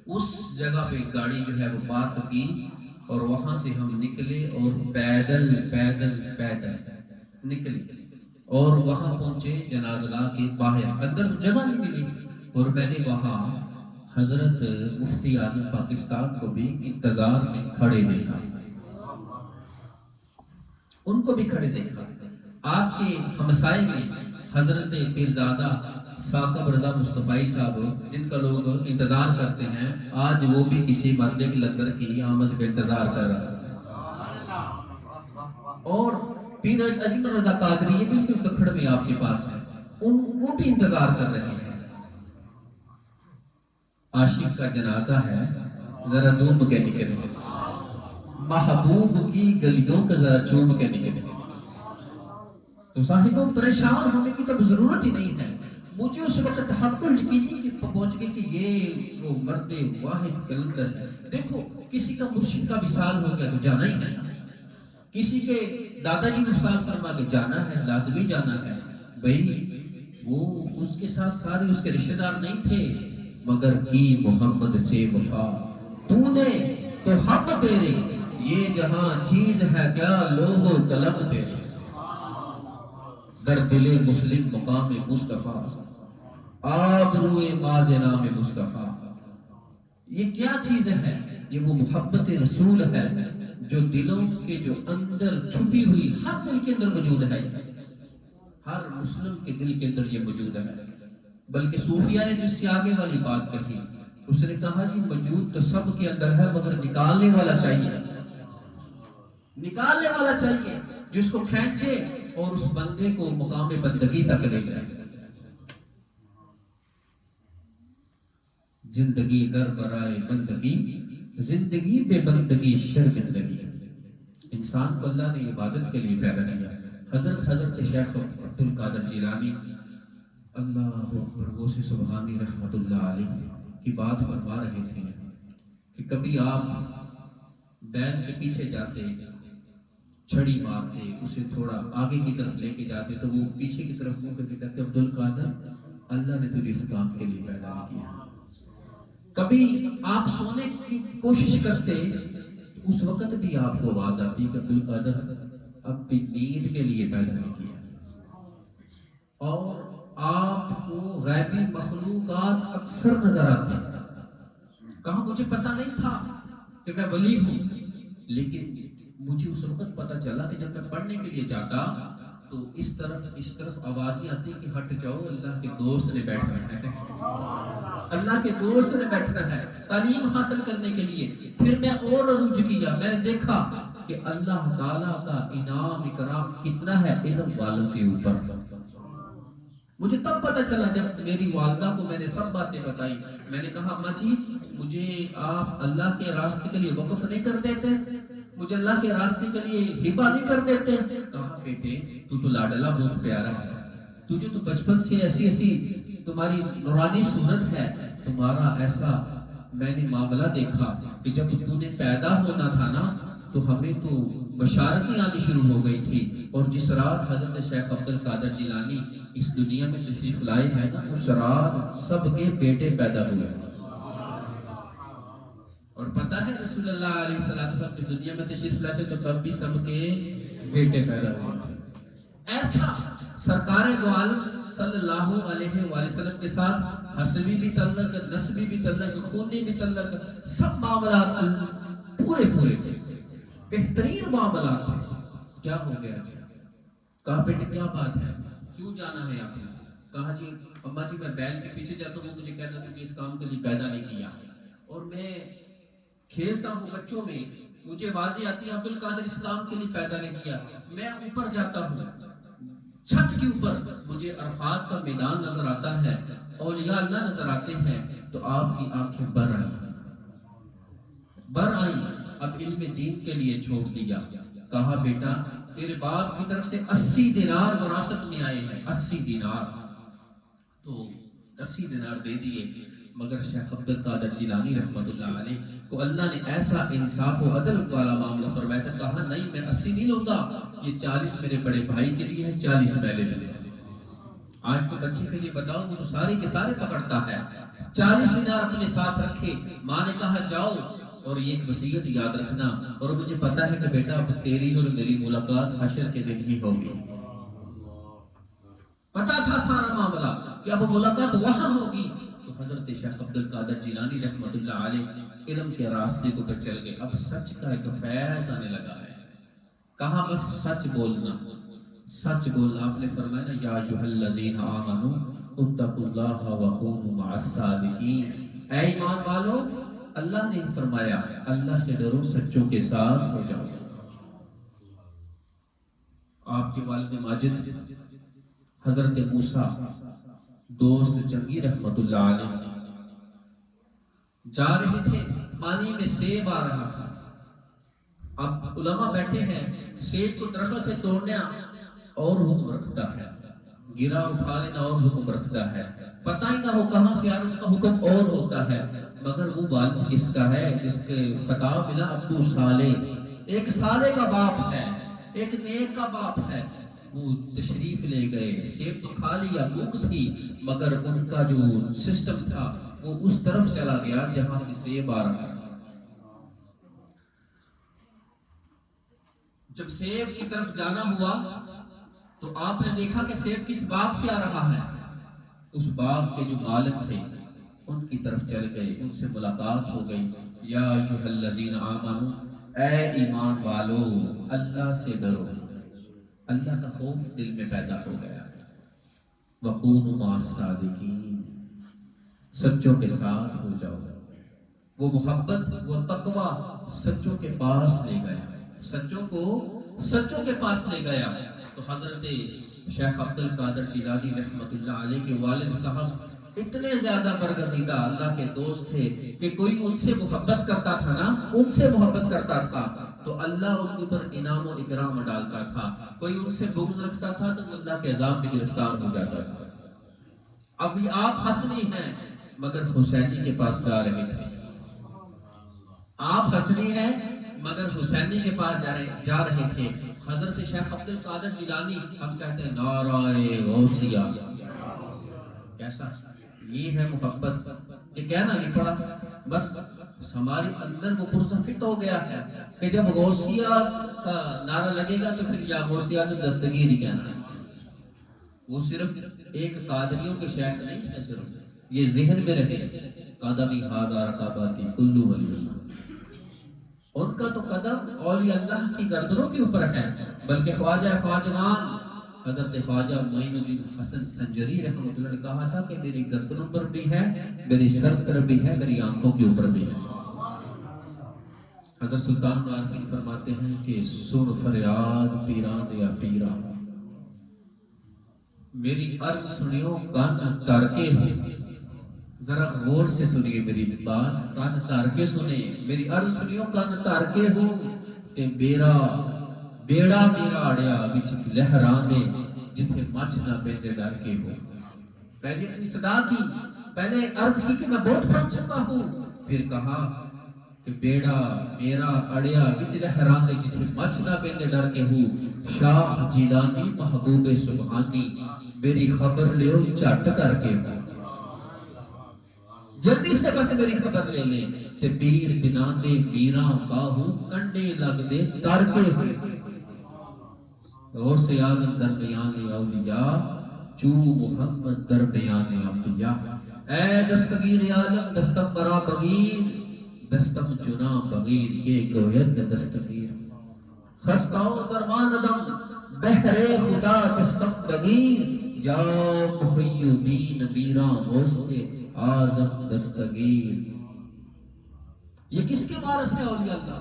اس جگہ پہ گاڑی جو ہے وہ پارک کی، اور وہاں سے ہم نکلے اور پیدل نکلے اور وہاں پہنچے جنازگاہ کے باہر. اندر تو جگہ نہیں ملی، اور میں نے وہاں حضرت مفتی اعظم پاکستان کو بھی انتظار میں کھڑے دیکھا، ان کو بھی کھڑے دیکھا. آپ کے ہمسائے میں حضرت پیرزادہ ثاقب رضا مصطفی صاحب، جن کا لوگ انتظار کرتے ہیں، آج وہ بھی کسی مردے کے لنگر کی آمد کا انتظار کر رہا ہے. اور پیر اجمل رضا قادری یہ بالکل دکھڑ میں آپ کے پاس ہے، وہ بھی انتظار کر رہے ہیں. عاشق کا جنازہ ہے، ذرا دوم کے نکلے، محبوب کی گلیوں کا ذرا چوم کے نکلے. تو صاحبوں پریشان ہونے کی تو ضرورت ہی نہیں ہے. مجھے اس وقت حق یقینی کی پہنچ گئی کہ یہ وہ مرد واحد کلندر ہے. دیکھو کسی کا مرشد کا وصال ہو گیا تو جانا ہی ہے، کسی کے دادا جی وصال فرما کے جانا ہے، لازمی جانا ہے. بھائی وہ اس کے ساتھ سارے اس کے رشتہ دار نہیں تھے، مگر کی محمد سے وفا تو نے تو ہم تیرے، یہ جہاں چیز ہے کیا لوح و قلم تیرے، در دل مسلم مقام مصطفیٰ آب روئے ماز نام مصطفیٰ. یہ کیا چیز ہے؟ یہ وہ محبت رسول ہے جو دلوں کے جو اندر چھپی ہوئی، ہر دل کے اندر موجود ہے، ہر مسلم کے دل کے اندر یہ موجود ہے. بلکہ صوفیہ نے جو اس سے آگے والی بات کہی، اس نے کہا جی موجود تو سب کے اندر ہے، مگر نکالنے والا چاہیے، نکالنے والا چاہیے جو اس کو کھینچے اور اس بندے کو مقام بندگی تک لے جائے. زندگی در برائے بندگی، زندگی بے بندگی شرمندگی۔ انسان کو اللہ نے عبادت کے لیے پیدا کیا۔ حضرت شیخ عبد القادر جیلانی اللہ اکبر غوث سبحانی رحمت اللہ علیہ کی بات فرما رہے تھے کہ کبھی آپ بیل کے پیچھے جاتے، چھڑی مارتے، اسے تھوڑا آگے کی طرف لے کے جاتے تو وہ پیچھے کی طرف منہ کر کے کہتے عبد القادر اللہ نے تجھے اس کام کے لیے پیدا نہیں کیا۔ کبھی آپ سونے کی کوشش کرتے، اس وقت بھی آپ کو آواز آتی کہ عبد القادر اب بھی نیند کے لیے پیدا نہیں کیا۔ اور آپ کو غیبی مخلوقات اکثر نظر آتی، کہاں مجھے پتہ نہیں تھا کہ میں ولی ہوں، لیکن مجھے اس وقت پتہ چلا کہ جب میں پڑھنے کے لیے جاتا تو اس طرف آوازیں آتی کہ ہٹ جاؤ، اللہ کے دوست نے بیٹھنا ہے، اللہ کے دوست نے بیٹھنا ہے تعلیم حاصل کرنے کے لیے۔ پھر میں اور رجوع کیا، میں نے دیکھا کہ اللہ تعالیٰ کا انعام اکرام کتنا ہے علم والوں کے اوپر۔ مجھے تب پتہ چلا جب میری والدہ کو میں نے سب باتیں بتائی۔ میں نے کہا اماں جی مجھے آپ اللہ کے راستے کے لیے وقف نہیں کر دیتے، مجھے اللہ کے راستے کے لیے ہبہ نہیں کر دیتے؟ کہا بیٹے تو لاڈلا بہت پیارا ہے، تجھے تو بچپن سے ایسی تمہاری نورانی صورت ہے، تمہارا ایسا میں نے معاملہ دیکھا کہ جب تو نے پیدا ہونا تھا نا تو ہمیں تو بشارتیں آنی شروع ہو گئی تھی، اور جس رات حضرت شیخ عبد القادر جیلانی اس دنیا میں تشریف لائے ہیں نا، اس رات سب کے بیٹے پیدا ہوئے۔ اور پتہ ہے رسول اللہ علیہ السلام کی دنیا میں تشریف لائے تھے تو تب بھی سب کے بیٹے پیدا ہوئے تھے۔ ایسا سرکار دو عالم صلی اللہ علیہ وآلہ وسلم کے ساتھ حسبی بھی تعلق، نسبی بھی تعلق، خونی بھی تعلق، سب معاملات پورے تھے، بہترین معاملات تھے۔ کیا ہو گیا جی؟ کہا بیٹے کیا بات ہے، کیوں جانا ہے آپ نے؟ کہا جی اماں جی میں بیل کے پیچھے جاتا ہوں، مجھے کہتا ہوں کہ اس کام کے لیے پیدا نہیں کیا، اور میں کھیلتا ہوں بچوں میں، مجھے واضح آتی ہے عبد القادر اس کام کے لیے پیدا نہیں کیا۔ میں اوپر جاتا ہوں، چھت کے اوپر مجھے عرفات کا میدان نظر آتا ہے، اولیاء اللہ نظر آتے ہیں، تو آپ کی آنکھیں بر آئیں، اب علم دین کے لیے چھوڑ دیا۔ کہا بیٹا تیرے باپ کی طرف سے 80 دینار وراثت میں آئے ہیں، 80 دینار، تو 80 دینار دے دیے، مگر شیخ عبد القادر جیلانی رحمت اللہ علیہ کو اللہ نے ایسا انصاف و عدل والا معاملہ فرمایا تھا، کہا نہیں میں 80 نہیں لوں گا، یہ 40 میرے بڑے بھائی کے لیے ہے، 40 میں لے لوں گا۔ آج تو بچے کے لیے بتاؤ وہ تو سارے کے سارے پکڑتا ہے۔ 40 دینار اپنے ساتھ رکھے، ماں نے کہا جاؤ اور یہ ایک وصیت یاد رکھنا، اور مجھے پتا ہے کہ بیٹا اب تیری اور میری ملاقات حشر کے دن ہی ہوگی۔ پتا تھا سارا معاملہ کہ اب ملاقات وہاں ہوگی، تو حضرت شیخ عبد القادر جیلانی رحمت اللہ علیہ علم کے راستے کو پہ چل گئے۔ اب سچ کا ایک فیض آنے لگا ہے، کہاں بس سچ بولنا، سچ بولنا۔ آپ نے فرمایا نا یا ایھا الذین آمنوا اتقوا اللہ وکونوا مع الصادقین، اے ایمان والو اللہ نے فرمایا اللہ سے ڈرو، سچوں کے ساتھ ہو جاؤ۔ آپ کے والد ماجد حضرت موسیٰ دوست جنگی رحمت اللہ علیہ جا رہے تھے، پانی میں سیب آ رہا تھا، اب علماء بیٹھے ہیں، سیب کو درخت سے توڑنا اور حکم رکھتا ہے، گرا اٹھا لینا اور حکم رکھتا ہے، پتہ ہی نہ ہو کہاں سے آر اس کا حکم اور ہوتا ہے، مگر وہ والد کس کا ہے جس کے خطاب ملا ابو صالح، ایک صالح کا باپ ہے، ایک نیک کا باپ ہے، وہ تشریف لے گئے، سیب تو کھا لیا، بھوک تھی، مگر ان کا جو سسٹم تھا وہ اس طرف چلا گیا جہاں سے سیب آ رہا تھا۔ جب سیب کی طرف جانا ہوا تو آپ نے دیکھا کہ سیب کس باغ سے آ رہا ہے، اس باغ کے جو مالک تھے ان کی طرف چل گئے، ان سے ملاقات ہو گئی۔ یا ایھا الذین آمنوا، اے ایمان والو اللہ سے ڈرو، اللہ کا خوف دل میں پیدا ہو گیا، وکونوا مع الصادقین، سچوں کے ساتھ ہو جاؤ۔ وہ محبت وہ تقوی سچوں کے پاس لے گیا، سچوں کو سچوں کے پاس لے گیا۔ تو حضرت شیخ عبد القادر جیلانی رحمت اللہ علیہ کے والد صاحب اتنے زیادہ برگزیدہ اللہ کے دوست تھے کہ کوئی ان سے محبت کرتا تھا نا، ان سے محبت کرتا تھا تو اللہ ان کے اوپر انعام و اکرام ڈالتا تھا، کوئی ان سے بغض رکھتا تھا تو وہ اللہ کے عذاب میں گرفتار ہو جاتا تھا۔ اب یہ آپ حسنی ہیں مگر حسینی کے پاس جا رہے تھے، آپ حسنی ہیں مگر حسینی کے پاس جا رہے تھے۔ حضرت شیخ عبد القادر جیلانی، ہم کہتے ہیں نعرہ غوثیہ، کیسا یہ ہے محبت کہ کہنا نہیں پڑا، بس ہمارے اندر وہ پرزہ فٹ ہو گیا ہے کہ جب غوثیہ کا نعرہ لگے گا تو پھر یا غوثیہ سے دستگیر ہی کہنا ہے۔ وہ صرف ایک قادریوں کے شیخ نہیں ہے، صرف یہ ذہن میں رہے، قدمی ہزار رکاباتی کلو ولی اللہ، ان کا تو قدم اولیاء اللہ کی گردنوں کے اوپر ہے، بلکہ خواجہ خواجگان حضرت خواجہ معین الدین حسن سنجری رحمۃ اللہ نے کہا تھا کہ میری گردنوں پر بھی ہے، میری سر پر بھی ہے، میری آنکھوں کے اوپر بھی ہے۔ حضرت سلطان العارفین فرماتے ہیں کہ سن فریاد پیران یا پیرا، میری عرض سنیو کان تر کے ہو، ذرا غور سے سنیے میری بات، کان تار کے سنیں میری عرض سنیو، کان تار کے ہو کہ بیڑا میرا اڑیا وچ لہراں دے، جتھے مچھ نہ بیندے ڈر کے ہو۔ پہلے اپنی صدا کی، پہلے عرض کی کہ میں بہت پڑھ چکا ہوں، پھر کہا کہ بیڑا میرا اڑیا وچ لہراں دے، جتھے مچھ نہ بیندے ڈر کے ہو۔ شاہ جیلانی محبوب سبحانی، میری خبر لیو جھٹ کر کے ہو، جلدی سے بس میری خبر لے لے، تے پیر جنان دے میراں باہو کنڈے لگ دے تر کے ہو۔ غوث اعظم درمیان اولیاء، چو محمد درمیان انبیاء، اے دستگیر عالم دستم برا بغیر، دستم چنا بغیر کے گوید دستگیر، خستاؤں درمان ادم بحر خدا دستم بغیر، یا محی الدین میراں غوث اعظم دستگیر۔ یہ کس کے وارث ہے اولیاء اللہ؟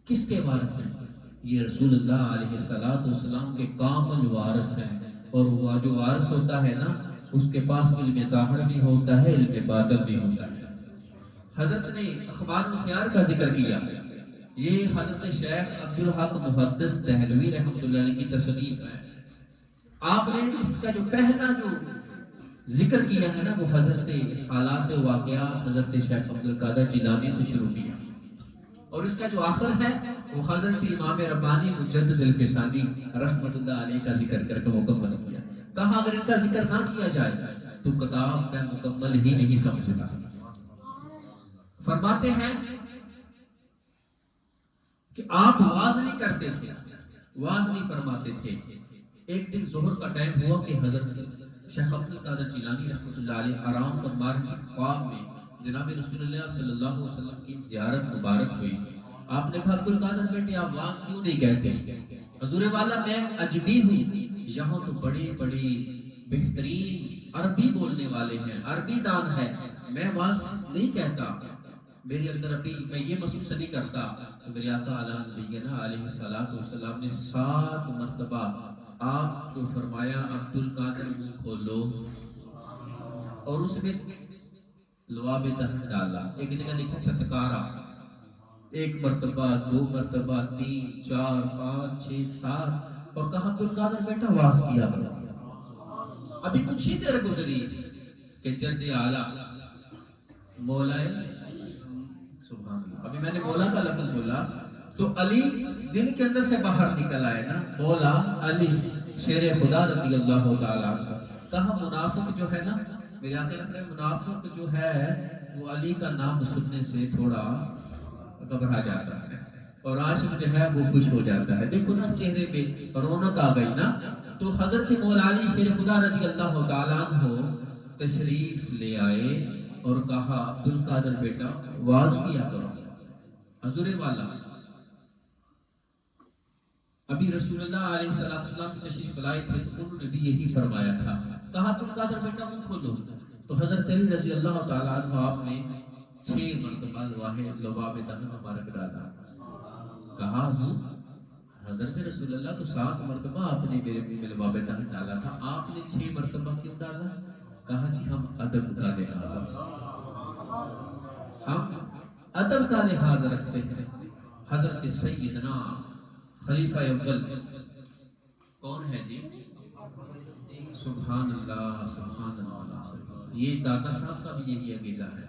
کس کے وارث ہیں؟ یہ رسول اللہ علیہ السلام کے کامل وارث ہیں، اور وہ جو وارث ہوتا ہے نا، اس کے پاس علم ظاہر بھی ہوتا ہے، علم باطن بھی ہوتا ہے۔ حضرت نے اخبار الخیار کا ذکر کیا، یہ حضرت شیخ عبدالحق محدث دہلوی رحمۃ اللہ علیہ کی تصنیف ہے۔ آپ نے اس کا جو پہلا جو ذکر کیا ہے نا، وہ حضرت حالات و واقعات حضرت شیخ عبدالقادر جیلانی سے شروع کیا، اور اس کا جو آخر ہے وہ حضرت امام ربانی مجدد الفسانی رحمت اللہ علیہ کا ذکر کر کے مکمل کیا۔ کہا اگر ان کا ذکر نہ کیا جائے تو کتاب میں مکمل ہی نہیں سمجھتا۔ فرماتے ہیں کہ آپ واز نہیں کرتے تھے، واز نہیں فرماتے تھے۔ ایک دن ظہر کا ٹائم ہوا کہ حضرت شیخ عبدالقادر جیلانی رحمت اللہ علیہ آرام فرما رہے تھے، خواب میں جناب رسول اللہ صلی اللہ علیہ وسلم کی زیارت مبارک ہوئی۔ آپ نے کہا عبدالقادر بیٹے آپ واز کیوں نہیں کہتے؟ حضور والا میں عجبی ہوں، یہاں تو بڑی بڑی بہترین عربی بولنے والے ہیں، عربی دان ہے، میں واز نہیں کہتا، میرے اندر ابھی میں یہ محسوس نہیں کرتا۔ تو میرے آقا علیہ السلام نے 7 مرتبہ آپ کو فرمایا عبدالقادر منہ کھولو، اور اس میں لواب دہن ڈالا، ایک جگہ لکھا تتکارا، 1 مرتبہ 2 مرتبہ 3 4 5 6 7، اور کہا عبدالقادر بیٹا واز کیا کرو۔ ابھی کچھ ہی دیر گزری کہ جد اعلیٰ مولا سبحان اللہ، ابھی میں نے مولا کا لفظ بولا تو علی دل کے اندر سے باہر نکل آئے نا، مولا علی شیر خدا رضی اللہ تعالیٰ عنہ۔ کہا منافق جو ہے نا، میرے آقا لکھ رہے منافق جو ہے وہ علی کا نام سننے سے تھوڑا گھبرا جاتا ہے، اور عاشق جو ہے وہ خوش ہو جاتا ہے۔ دیکھو نا چہرے پہ رونق آ گئی نا۔ تو حضرت مولا علی شیر خدا رضی اللہ تعالیٰ عنہ تشریف لے آئے اور کہا عبدالقادر بیٹا واز کیا کرو۔ حضور والا ابھی رسول اللہ علیہ السلام کی تشریف لائے تھے تو انہوں نے بھی یہی فرمایا تھا۔ کہا عبدالقادر بیٹا منہ کھولو، تو حضرت علی رضی اللہ تعالیٰ عنہ آپ نے 6 مرتبہ لباب دہن مبارک ڈالا۔ کہا حضور حضرت رسول اللہ تو 7 مرتبہ آپ نے میرے منہ میں لباب دہن ڈالا تھا، آپ نے 6 مرتبہ کیوں ڈالا؟ کہا جی ہم ادب کا لحاظ ہم ادب کا لحاظ رکھتے ہیں. حضرت سیدنا خلیفہ اول کون ہے جی؟ سبحان اللہ سبحان اللہ. یہ داتا صاحب کا بھی یہی عقیدہ ہے.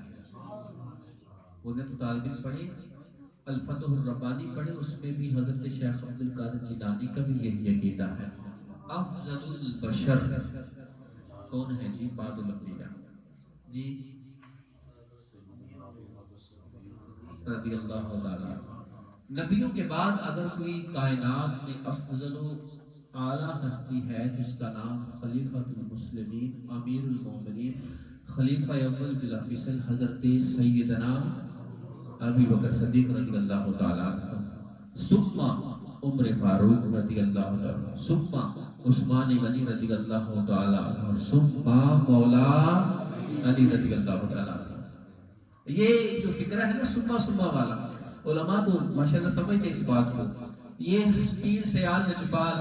انہیں تو طالب علم پڑھے الفتح الربانی پڑھے, اس میں بھی حضرت شیخ عبد القادر جیلانی کا بھی یہی عقیدہ ہے. افضل البشر کون ہے جی بعد الانبیاء؟ جی رضی اللہ تعالیٰ. نبیوں کے بعد اگر کوئی کائنات میں افضل و اعلیٰ ہستی ہے تو اس کا نام خلیفۃ المسلمین امیر المومنین خلیفہ اول بلا فصل حضرت سیدنا ابی بکر صدیق رضی اللہ تعالیٰ عنہ, ثم عمر فاروق رضی اللہ تعالیٰ, ثم عثمان غنی رضی اللہ تعالیٰ عنہ, ثم مولا علی رضی اللہ تعالیٰ عنہ. یہ جو فکرہ ہے نا سما والا, علماء تو ماشاءاللہ سمجھتے اس بات کو. یہ پیر سیال نجبال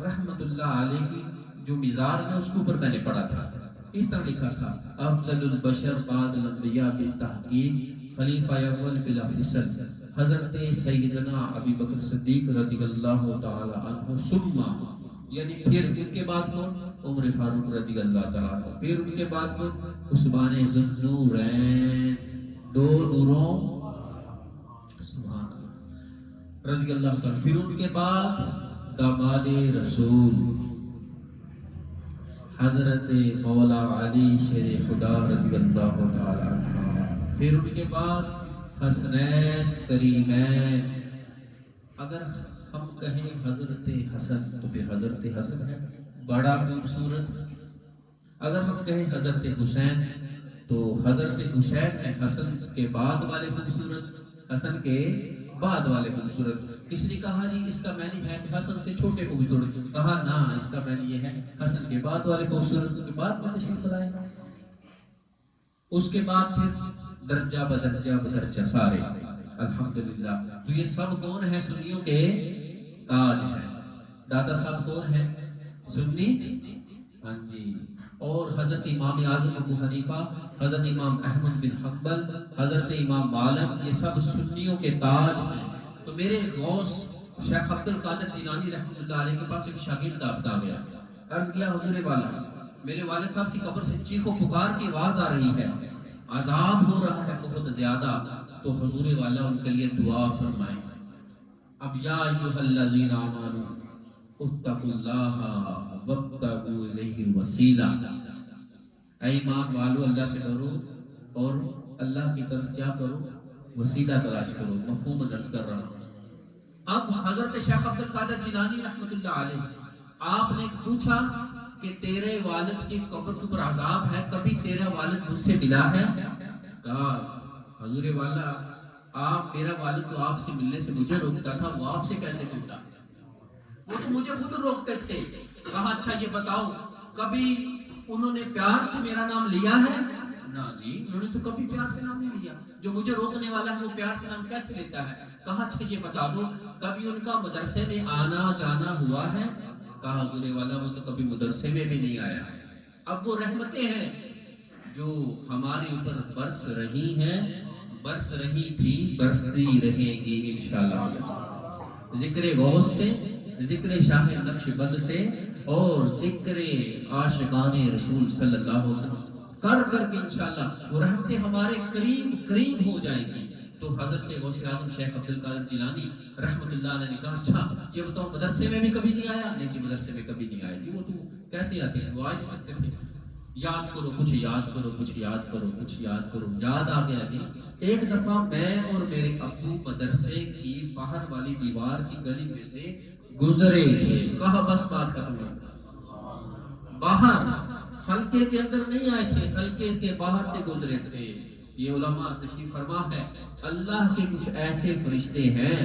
رحمت اللہ علیہ کی جو مزار ہے اس کے اوپر میں نے پڑھا تھا. اس طرح لکھا تھا افضل البشر بعد الانبیاء بالتحقیق خلیفہ اول بلا فصل حضرت سیدنا ابی بکر صدیق رضی اللہ تعالی عنہ, ثم یعنی پھر ان کے بعد کون؟ عمر فاروق رضی اللہ تعالی عنہ, پھر ان کے بعد کون؟ عثمان ذوالنورین دو نوروں سبحان اللہ رضی اللہ تعالی, پھر ان کے بعد داماد رسول حضرت مولا علی شیر خدا رضی اللہ تعالی عنہ, پھر ان کے بعد حسنین کریمین. اگر ہم کہیں حضرت حسن تو پھر حضرت حسن ہے بڑا خوبصورت. اگر ہم کہیں حضرت حسین تو حضرت حسین ہے حسن کے بعد والے خوبصورت, حسن کے بعد والے خوبصورت. کس نے کہا جی اس کا معنی ہے کہ حسن سے چھوٹے خوبصورت؟ کہا نا, اس کا معنی یہ ہے حسن کے بعد والے خوبصورت کے بعد میں تشریف لائے. اس کے بعد پھر درجہ بدرجہ سارے الحمدللہ. تو یہ سب کون ہے؟ سنیوں کے تاج ہیں. داتا صاحب کون ہے؟ سنی. ہاں جی. اور حضرت امام اعظم ابو حنیفہ, حضرت امام احمد بن حنبل, حضرت امام مالک, یہ سب سنیوں کے تاج ہیں. تو میرے غوث شیخ عبد القادر جیلانی رحمۃ اللہ علیہ کے پاس ایک شاگرد آ گیا, عرض کیا حضور والا میرے والد صاحب کی قبر سے چیخ و پکار کی آواز آ رہی ہے, عذاب ہو رہا ہے بہت زیادہ, تو حضور والا ان کے لیے دعا فرمائیں. اب یا ایھا الذین آمنوا اتقوا اللہ وابتغوا الیہ الوسیلہ, اے ایمان والو اللہ سے ڈرو اور اللہ کی طرف کیا کرو؟ وسیلہ تلاش کرو. مفہوم درس کر رہا ہوں. اب حضرت شیخ عبد القادر جیلانی رحمۃ اللہ علیہ, آپ نے پوچھا کہ تیرے والد کی قبر کے اوپر عذاب ہے, کبھی تیرا والد مجھ سے ملا ہے؟ کہا حضور والا آپ, میرا والد تو آپ سے ملنے سے مجھے روکتا تھا, وہ آپ سے کیسے ملتا؟ وہ تو مجھے خود روکتے تھے. کہا اچھا یہ بتاؤ کبھی انہوں نے پیار سے میرا نام لیا ہے؟ نا جی, انہوں نے تو کبھی پیار سے نام نہیں لیا. جو مجھے روکنے والا ہے وہ پیار سے نام کیسے لیتا ہے؟ کہا اچھا یہ بتا دو کبھی ان کا مدرسے میں آنا جانا ہوا ہے؟ کہا حضور والا وہ تو کبھی مدرسے میں بھی نہیں آیا. اب وہ رحمتیں ہیں جو ہمارے اوپر برس رہی ہیں, برس رہی تھی, برستی رہیں گی انشاءاللہ. ذکر غوث سے, ذکر شاہ نقش بند سے, اور ذکر عاشقان رسول صلی اللہ علیہ وسلم کر کے انشاءاللہ وہ رحمتیں ہمارے قریب ہو جائیں گی. تو حضرت غوث اعظم شیخ عبد القادر جیلانی رحمت اللہ علیہ نے کہا اچھا یہ بتاؤ مدرسے میں بھی کبھی نہیں آیا؟ نہیں جی مدرسے میں کبھی نہیں آئے تھی. وہ تو کیسے آتے ہیں, وہ آ نہیں سکتے تھے. یاد کرو کچھ یاد کرو کچھ یاد کرو کچھ یاد کرو. یاد آ گیا جی, ایک دفعہ میں اور میرے ابو مدرسے کی باہر والی دیوار کی گلی میں سے گزرے تھے. کہا بس بات ختم ہو. باہر حلقے کے اندر نہیں آئے تھے, حلقے کے باہر سے گزرے تھے. یہ علماء تشریف فرما ہے اللہ کے کچھ ایسے فرشتے ہیں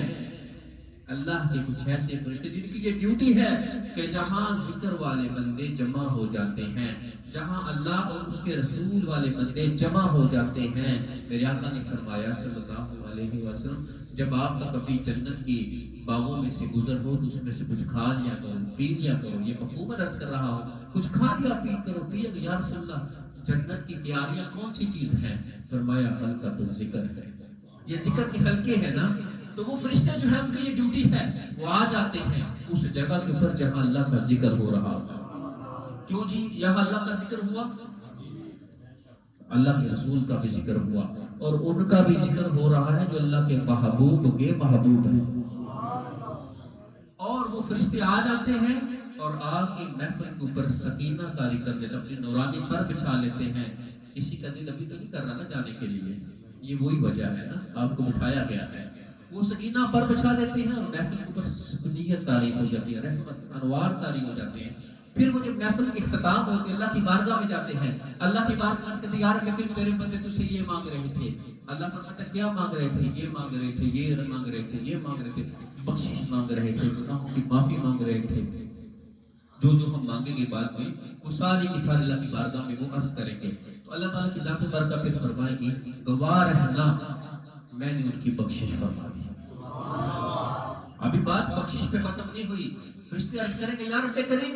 اللہ کے کچھ ایسے فرشتے جن کی یہ ڈیوٹی ہے کہ جہاں ذکر والے بندے جمع ہو جاتے ہیں، جہاں اللہ اور اس کے رسول والے بندے جمع ہو جاتے ہیں، میرے آقا نے فرمایا صلی اللہ علیہ وسلم جب آپ کا کبھی جنت کی باغوں میں سے گزر ہو تو اس میں سے کچھ کھا لیا کرو، پی لیا کرو. یہ مفہوم عرض کر رہا ہوں، کچھ کھا لیا پی کرو، پی یا رسول اللہ جنت کی تیاریاں کون سی چیز ہیں؟ فرمایا حلقۃ الذکر ہے. یہ ذکر کے حلقے ہیں نا، تو وہ فرشتے جو ہیں ان کی یہ ڈیوٹی ہے، وہ آ جاتے ہیں اس جگہ کے اوپر جہاں اللہ کا ذکر ہو رہا ہوتا ہے. کیوں جی یہاں اللہ کا ذکر ہوا؟ اللہ کے رسول کا بھی ذکر ہوا اور ان کا بھی ذکر ہو رہا ہے جو اللہ کے محبوب ہیں. اور وہ فرشتے آ جاتے ہیں اور آ کے محفل کے اوپر سکینہ طاری کر دیتے، اپنی نورانی پر بچھا لیتے ہیں. کسی کا دل ابھی تو نہیں کر رہا نا جانے کے لیے، یہ وہی وجہ ہے نا، آپ کو بٹھایا گیا ہے. وہ سکینہ پر بچھا دیتے ہیں اور محفل کے اوپر سکونیت طاری ہو جاتی ہے، رحمت انوار طاری ہو جاتے ہیں. پھر وہ جب محفل کے اختتام ہوتے ہیں اللہ کی بارگاہ میں جاتے ہیں، اللہ کی بارگاہ میں کہتے ہیں یار لیکن میرے بندے تجھ سے یہ مانگ رہے تھے. اللہ فرماتا ہے کیا مانگ رہے تھے؟ یہ مانگ رہے تھے، یہ مانگ رہے تھے، یہ مانگ رہے تھے. بخشش مانگ رہے تھے، گناہوں کی معافی مانگ رہے تھے. جو ہم مانگیں گے بعد میں وہ ساری کی ساری اللہ کی بارگاہ میں وہ عرض کریں گے. تو اللہ تعالیٰ کی ذات بارگاہ پھر فرمائے گی گواہ رہنا میں نے ان کی بخشش فرما دی. ابھی بات بخشش پہ ختم نہیں ہوئی. فرشتے عرض کریں گے یار کریں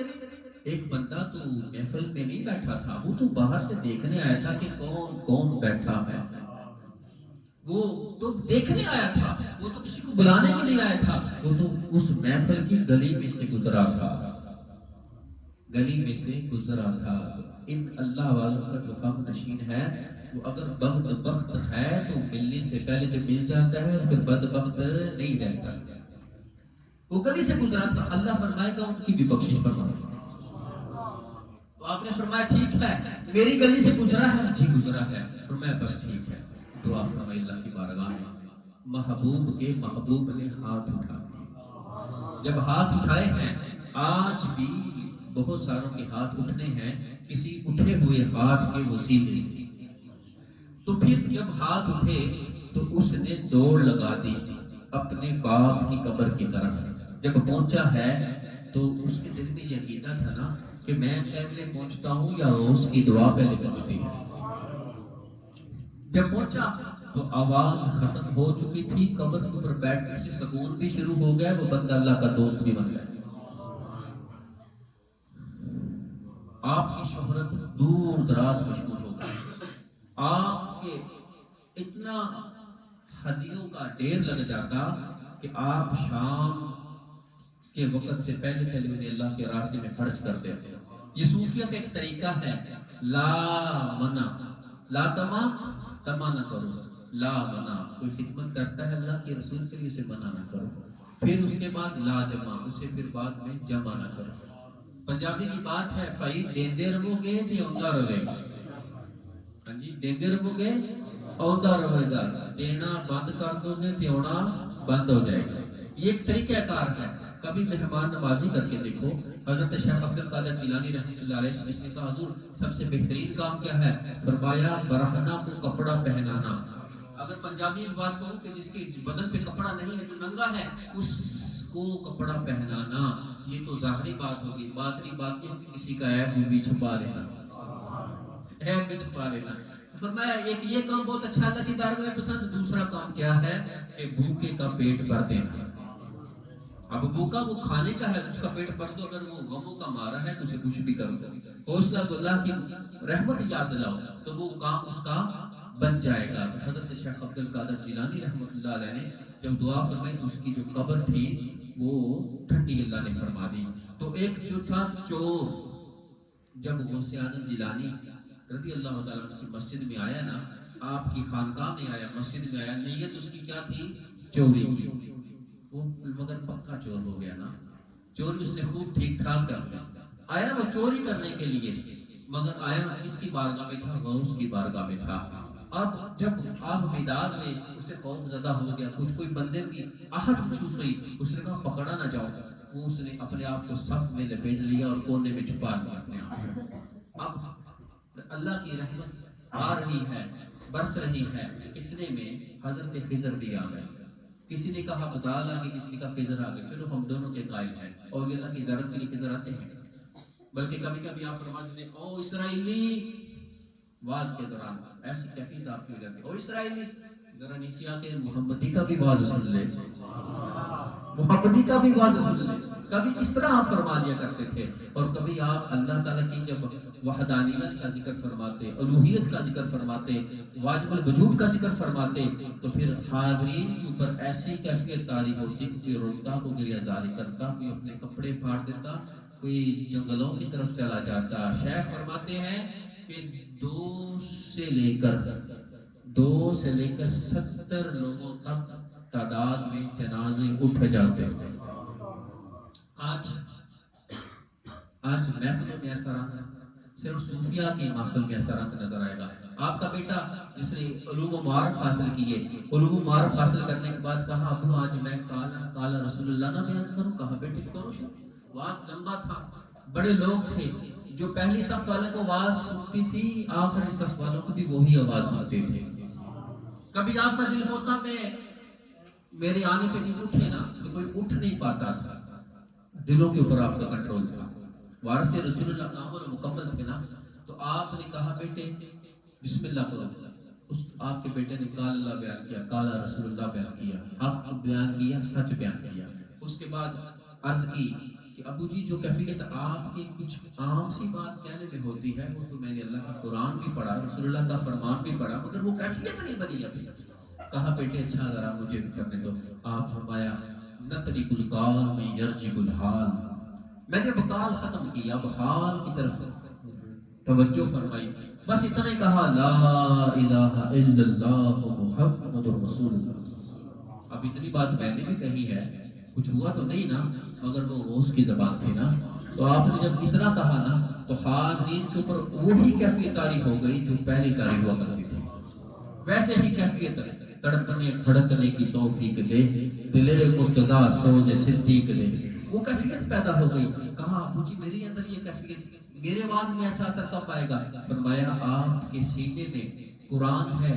ایک بندہ تو محفل میں نہیں بیٹھا تھا، وہ تو باہر سے دیکھنے آیا تھا کہ کون کون بیٹھا ہے. وہ تو دیکھنے آیا تھا، وہ تو کسی کو بلانے کے لیے آیا تھا، وہ تو اس محفل کی گلی میں سے گزرا تھا، گلی میں سے گزرا تھا. ان اللہ والوں کا جو ہم نشین ہے وہ اگر بدبخت ہے تو ملنے سے پہلے جب مل جاتا ہے پھر بدبخت نہیں رہتا. وہ گلی سے گزرا تھا، اللہ فرمائے گا ان کی بھی بخشش فرمائے گا. تو آپ نے فرمایا ٹھیک ہے میری گلی سے گزرا ہے، جی گزرا ہے. فرمایا بس ٹھیک ہے. دعا فرمائی اللہ کی بارگاہ میں، محبوب کے محبوب نے ہاتھ اٹھا. جب ہاتھ اٹھائے ہیں، آج بھی بہت ساروں کے ہاتھ اٹھنے ہیں کسی اٹھے ہوئے ہاتھ کے وسیلے سے. تو پھر جب ہاتھ اٹھے تو اس نے دوڑ لگا دی اپنے باپ کی قبر کی طرف. جب پہنچا ہے تو اس کے دل میں یہ عقیدہ تھا نا کہ میں پہلے پہنچتا ہوں یا روز کی دعا پہلے پہنچتی ہے. جب پہنچا تو آواز ختم ہو چکی تھی، قبر کے اوپر بیٹھنے سے سکون بھی شروع ہو گیا، وہ بندہ اللہ کا دوست بھی بن گیا. آپ کی شہرت دور دراز مشہور ہو گئی. آپ کے اتنا ہدیوں کا ڈھیر لگ جاتا کہ آپ شام کے وقت سے پہلے انہیں اللہ کے راستے میں خرچ کر دیتے. یہ صوفیت ایک طریقہ ہے، لا منع، لا تما نہ کرو، لا منع. کوئی خدمت کرتا ہے اللہ کے رسول کے لیے اسے منع نہ کرو. پھر اس کے بعد لا جمع، اسے پھر بعد میں جمع نہ کرو. پنجابی کی بات ہے بھائی دیندے رہو گے تو آਉਂدا رہے گا. ہاں جی دیندے رہو گے آਉਂدا رہے گا، دینا بند کر دو گے تو آنا بند ہو جائے گا. یہ ایک طریقہ کار ہے. کبھی مہمان نوازی کر کے دیکھو. حضرت شیخ عبد القادر جیلانی رحمۃ اللہ علیہ نے کہا حضور سب سے بہترین کام کیا ہے؟ فرمایا برہنہ کو کپڑا پہنانا. اگر پنجابی میں بات کروں کہ جس کے بدن پہ کپڑا نہیں ہے، جو ننگا ہے، اس کو کپڑا پہنانا. یہ تو ظاہری بات ہوگی، باطنی بات یہ ہے کہ کسی کا عیب بھی چھپا لینا، عیب بھی چھپا لینا. فرمایا ایک یہ کام بہت اچھا اللہ کی بارگاہ میں پسند. دوسرا کام کیا ہے کہ بھوکے کا پیٹ بھر دینا. اب بھوکا وہ کھانے کا ہے، اس کا پیٹ بھر دو. اگر وہ غموں کا مارا ہے تو اسے کچھ بھی کر دو، حوصلہ تو اللہ کی رحمت یاد لاؤ تو وہ کام اس کا بن جائے گا. حضرت شیخ عبد القادر جیلانی رحمۃ اللہ علیہ نے جب دعا فرمائی تو اس کی جو قبر تھی وہ ٹھنڈی اللہ نے فرما دی. تو ایک جو تھا چور، جب غوث اعظم جیلانی رضی اللہ تعالیٰ عنہ کی مسجد میں آیا نا، آپ کی خانقاہ میں آیا، مسجد میں آیا، نیت اس کی کیا تھی؟ چوری کی. وہ مگر پکا چور ہو گیا نا، چوری اس نے خوب ٹھیک ٹھاک کر دیا. آیا وہ چوری کرنے کے لیے، مگر آیا کس کی بارگاہ میں تھا؟ غوث کی بارگاہ میں تھا. اب جب آپ بیدار میں اسے خوف زدہ ہو گیا، کچھ کوئی بندے کی آہٹ محسوس ہوئی، اس نے کہا پکڑا نہ جاؤ. وہ اس نے اپنے آپ کو صف میں لپیٹ لیا اور کونے میں چھپا لیا اپنے آپ کو. اب اللہ کی رحمت آ رہی ہے، برس رہی ہے، اتنے میں حضرت خضر بھی آ گئے. کسی نے کہا بدال آگے، کسی نے کہا خضر آگے، چلو ہم دونوں کے قائل ہیں، اور اللہ کی زیارت کے لیے خضر آتے ہیں۔ بلکہ کبھی کبھی آپ فرماتے ہیں او اسرائیلی، واز کے دوران ایسی کیفیت آپ کی ہو جاتی ہے، او اسرائیلی ذرا نیچے آ کے محمدی کا بھی واز سن لے، محمدی کا بھی واز سن لے۔ کبھی اس طرح آپ فرما دیا کرتے تھے، اور کبھی آپ اللہ تعالیٰ کی جب وحدانیت کا ذکر فرماتے، الوہیت کا ذکر فرماتے، واجب الوجود کا ذکر فرماتے، تو پھر حاضرین کے اوپر ایسی کیفیت طاری ہوتی کہ کوئی روتا، کوئی گریہزاری کرتا، کوئی اپنے کپڑے پھاڑ دیتا، کوئی جنگلوں کی طرف چلا جاتا۔ شیخ فرماتے ہیں کہ 2 سے لے کر 70 لوگوں تک تعداد میں جنازے اٹھ جاتے ہیں۔ آج محفلوں میں ایسا رنگ، صرف صوفیہ کی محفل میں ایسا رنگ نظر آئے گا۔ آپ کا بیٹا جس نے علوم و معارف حاصل کیے، علوم و معارف حاصل کرنے کے بعد کہا ابو آج میں کالا رسول اللہ نہ بیان کروں، کہا بیٹے کرو شو۔ واز لمبا تھا، بڑے لوگ تھے، جو پہلی صف والوں کو آواز سنتی تھی، آخری صف والوں کو بھی وہی آواز سنتے تھے۔ کبھی آپ کا دل ہوتا میں میرے آنے پہ نہیں اٹھے نا، تو کوئی اٹھ نہیں پاتا تھا، دلوں کے اوپر آپ کا کنٹرول تھا۔ وارث رسول اللہ کامل و مکمل تھے نا، تو آپ نے کہا بیٹے بسم اللہ کرو۔ آپ کے بیٹے نے قال اللہ بیان کیا، قال رسول اللہ بیان کیا، حق بیان کیا، سچ بیان کیا۔ اس کے بعد عرض کی کہ ابو جی جو کیفیت آپ کی کچھ عام سی بات کہنے میں ہوتی ہے، وہ تو میں نے اللہ کا قرآن بھی پڑھا، رسول اللہ کا فرمان بھی پڑھا، مگر وہ کیفیت نہیں بنی ابھی۔ کہا بیٹے اچھا ذرا مجھے بھی کرنے دو۔ آپ فرمایا نترک القال میں یرجب الحال، میں نے اب قال ختم کیا، اب حال کی طرف توجہ فرمائی۔ بس اتنے کہا لا الہ الا اللہ محمد رسول اللہ۔ اب اتنی بات میں نے بھی کہی ہے، کچھ ہوا تو نہیں نا، مگر وہ غوث کی زبان تھی نا، تو آپ نے جب اتنا کہا نا، تو حاضرین کے اوپر وہی کیفیت طاری ہو گئی جو پہلی طاری ہوا کرتی تھی۔ ویسے ہی کیفیت تڑپنے پھڑکنے کی توفیق دے، دل مرتضیٰ سوز صدیق دے، وہ کیفیت پیدا ہو گئی۔ کہا ابو جی میری اندر یہ کیفیت، میرے آواز میں ایسا اثر کب پائے گا؟ فرمایا آپ کے سینے میں قرآن ہے،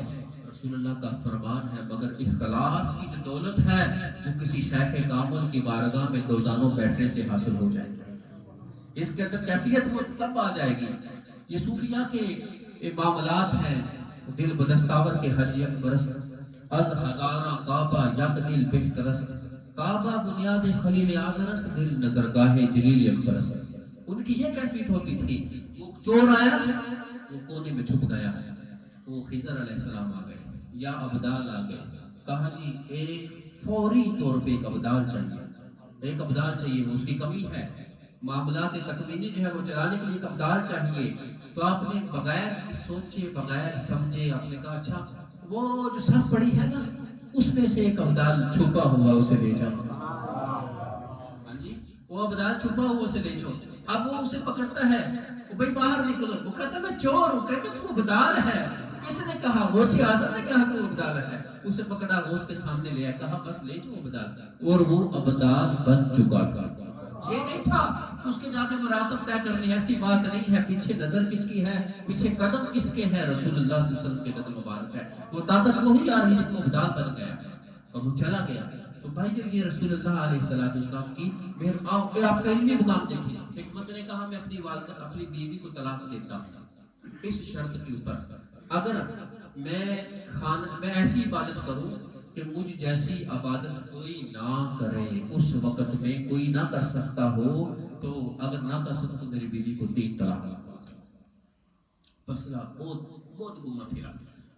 رسول اللہ کا فرمان ہے، مگر اخلاص کی جو دولت ہے وہ کسی شیخ کامل کی بارگاہ میں دوزانوں بیٹھنے سے حاصل ہو جائے گی۔ اس کے اندر کیفیت وہ تب آ جائے گی۔ یہ صوفیہ کے معاملات ہیں۔ دل بدستاور کے حج یک برست، از ہزارہ کعبہ یک دل بہترست، کعبہ بنیاد خلیل آزرست، دل نظرگاہ جلیل یک پرست۔ ان کی یہ کیفیت ہوتی تھی، وہ چور آیا وہ کونے میں چھپ گیا، وہ خضر علیہ السلام آ گئے یا ابدال آ گئے، کہا جی ایک فوری طور پہ ایک ابدال چاہیے، ایک ابدال چاہیے، وہ اس کی کمی ہے، معاملات تکوینی جو ہے وہ چلانے کے لیے ایک ابدال چاہیے۔ تو آپ نے بغیر سوچے بغیر سمجھے آپ نے کہا اچھا وہ جو صف پڑی ہے نا اس میں سے ایک ابدال چھپا ہوا اسے لے جاؤ۔ ہاں جی وہ ابدال چھپا ہوا اسے لے جاؤ۔ اب وہ اسے پکڑتا ہے، وہ بھائی باہر نکلو، وہ کہتا میں چور ہوں، کہتا تو ابدال ہے، کس نے کہا؟ غوث اعظم نے کہا کہ وہ ابدال ہے۔ اسے پکڑا غوث کے سامنے لے آیا، کہا بس لے جاؤ ابدال، اور وہ ابدال بن چکا تھا۔ یہ نہیں تھا اس کے جا کے مراتب طے کرنے، ایسی بات نہیں ہے، پیچھے نظر کس کی ہے، پیچھے قدم کس کے ہے، رسول اللہ صلی اللہ علیہ وسلم کے قدم مبارک ہے۔ وہ طاقت وہی آ رہی ہے، وہ ابدال بن گیا اور وہ چلا گیا۔ تو بھائی یہ رسول اللہ علیہ السلام کی مہربان، آپ کا علمی مقام دیکھیں۔ حکمت نے کہا میں اپنی والدہ اپنی بیوی کو طلاق دیتا ہوں اس شرط کے اوپر، اگر میں ایسی عبادت کروں کہ مجھ جیسی عبادت کوئی نہ کرے، اس وقت میں کوئی نہ کر سکتا ہو، تو اگر نہ کر سکتا تو میری بیوی کو 3 طلاق۔ بس بہت گھوما پھرا۔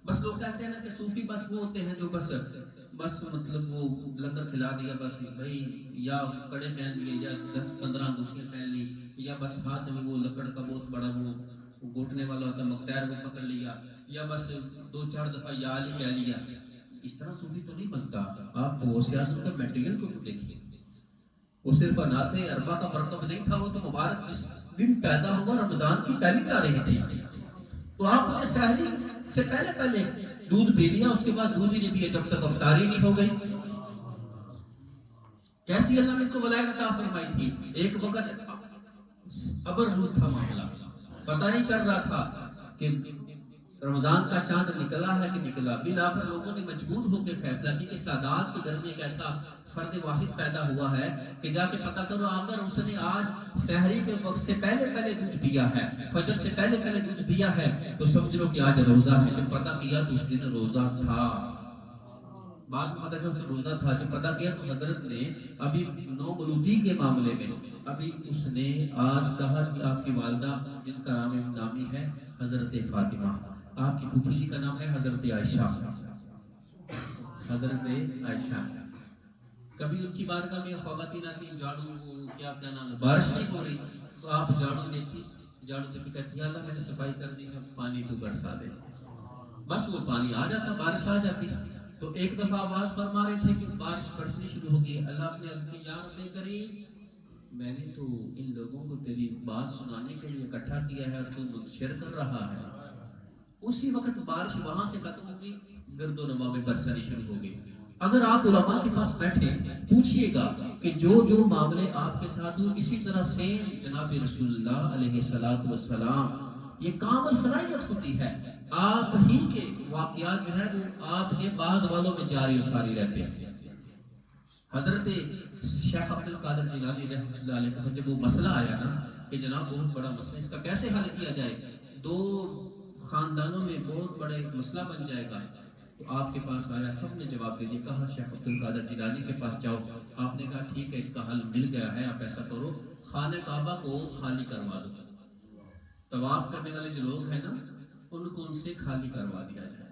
بس لوگ کہتے ہیں نا کہ صوفی بس وہ ہوتے ہیں جو بس مطلب وہ لنگر کھلا دیا، بس بھائی یا کڑے پہن لیے یا 10-15 انگوٹھیاں پہن لی، یا بس ہاتھ میں وہ لکڑ کا بہت بڑا وہ گھٹنے والا ہوتا ہے مقتیر وہ پکڑ لیا، یا بس 2-4 دفعہ یا علی کہہ لیا۔ اس طرح صوفی تو نہیں بنتا۔ آپ غوث اعظم کا میٹیریل کو دیکھیے، وہ صرف عناصر اربع کا مرکب نہیں تھا، وہ تو مبارک جس دن پیدا ہوا رمضان کی پہلی تاریخ تھی، تو آپ نے سحری سے پہلے دودھ پی لیا، اس کے بعد دودھ ہی نہیں پیا جب تک افطاری نہیں ہو گئی۔ کیسی اللہ نے تو ولایت عطا فرمائی تھی۔ ایک وقت ابر رود تھا معاملہ، پتہ نہیں چل رہا تھا کہ رمضان کا چاند نکلا ہے کہ نکلا، بالآخر لوگوں نے مجبور ہو کے فیصلہ کی کہ سادات کے گھر میں ایک ایسا فرد واحد پیدا ہوا ہے کہ جا کے پتہ کرو اگر اس نے آج سحری کے وقت سے پہلے دودھ پیا ہے، فجر سے پہلے دودھ پیا ہے، تو سمجھ لو کہ آج روزہ ہے۔ جب پتہ کیا تو اس دن روزہ تھا، بعد میں پتہ چلا تو روزہ تھا۔ جب پتہ کیا تو حضرت نے ابھی نو ملوتی کے معاملے میں ابھی اس نے آج کہا کہ آپ کی والدہ جن کا نام نامی ہے حضرت فاطمہ، آپ کی پھوپھی جی کا نام ہے حضرت عائشہ، حضرت عائشہ، کبھی ان کی بارگاہ میں خواتین آتی جھاڑو کیا نام ہے، بارش نہیں ہو رہی تو آپ جھاڑو دیتی، جھاڑو دے کے کہتی ہے اللہ میں نے صفائی کر دی ہے، پانی تو برسا دے، بس وہ پانی آ جاتا، بارش آ جاتی۔ تو ایک دفعہ آواز فرما رہے تھے کہ بارش برسنی شروع ہو گئی، اللہ اپنے عرض کی یا رب کریم، میں نے تو ان لوگوں کو تیری بات سنانے کے لیے اکٹھا کیا ہے اور تو منتشر کر رہا ہے۔ اسی وقت بارش وہاں سے ختم ہو گئی، گرد و نواح میں برسانی شروع ہو گئی۔ اگر آپ علماء کے پاس بیٹھے پوچھئے گا کہ جو معاملے آپ کے ساتھ ہوئے اسی طرح سیم جناب رسول اللہ علیہ السلام، یہ کامل فلاحیت ہوتی ہے، آپ ہی کے واقعات جو ہے وہ آپ کے بعد والوں میں جاری و ساری رہتے ہیں۔ حضرت شیخ عبد القادر جیلانی رحمۃ اللہ علیہ کا جب وہ مسئلہ آیا نا کہ جناب بہت بڑا مسئلہ، اس کا کیسے حل کیا جائے، دو خاندانوں میں بہت بڑا ایک مسئلہ بن جائے گا، تو آپ کے پاس آیا، سب نے جواب دے دیا، کہا شیخ عبد القادر جیلانی کے پاس جاؤ، آپ نے کہا ٹھیک ہے اس کا حل مل گیا ہے، آپ ایسا کرو خانہ کعبہ کو خالی کروا دو، طواف کرنے والے جو لوگ ہیں نا ان کو ان سے خالی کروا دیا جائے۔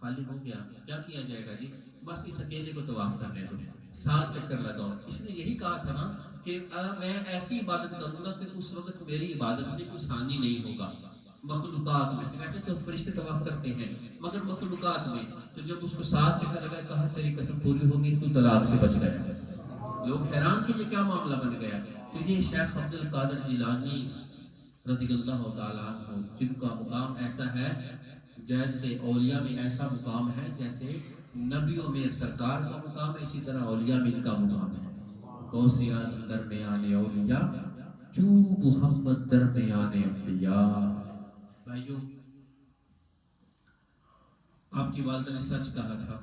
خالی ہو گیا، کیا کیا جائے گا جی، بس اس اکیلے کو طواف کرنے دو، 7 چکر لگاؤ۔ اس نے یہی کہا تھا نا کہ میں ایسی عبادت کروں گا کہ اس وقت میری عبادت میں کوئی ثانی نہیں ہوگا مخلوقات میں سے، ویسے تو فرشتے طواف کرتے ہیں مگر مخلوقات میں، تو جب اس کو 7 چکر لگائے کہا تیری قسم پوری ہوگی تو طلاق سے بچ گیا۔ لوگ حیران تھے یہ کیا معاملہ بن گیا۔ تو یہ شیخ عبد القادر جیلانی رضی اللہ تعالیٰ عنہ جن کا مقام ایسا ہے جیسے اولیاء میں ایسا مقام ہے جیسے نبیوں میں سرکار کا مقام ہے، اسی طرح اولیاء میں ان کا مقام ہے۔ غوث اعظم درمیان اولیاء، چو محمد درمیان انبیاء۔ بھائیو، آپ کی والدہ نے سچ کہا تھا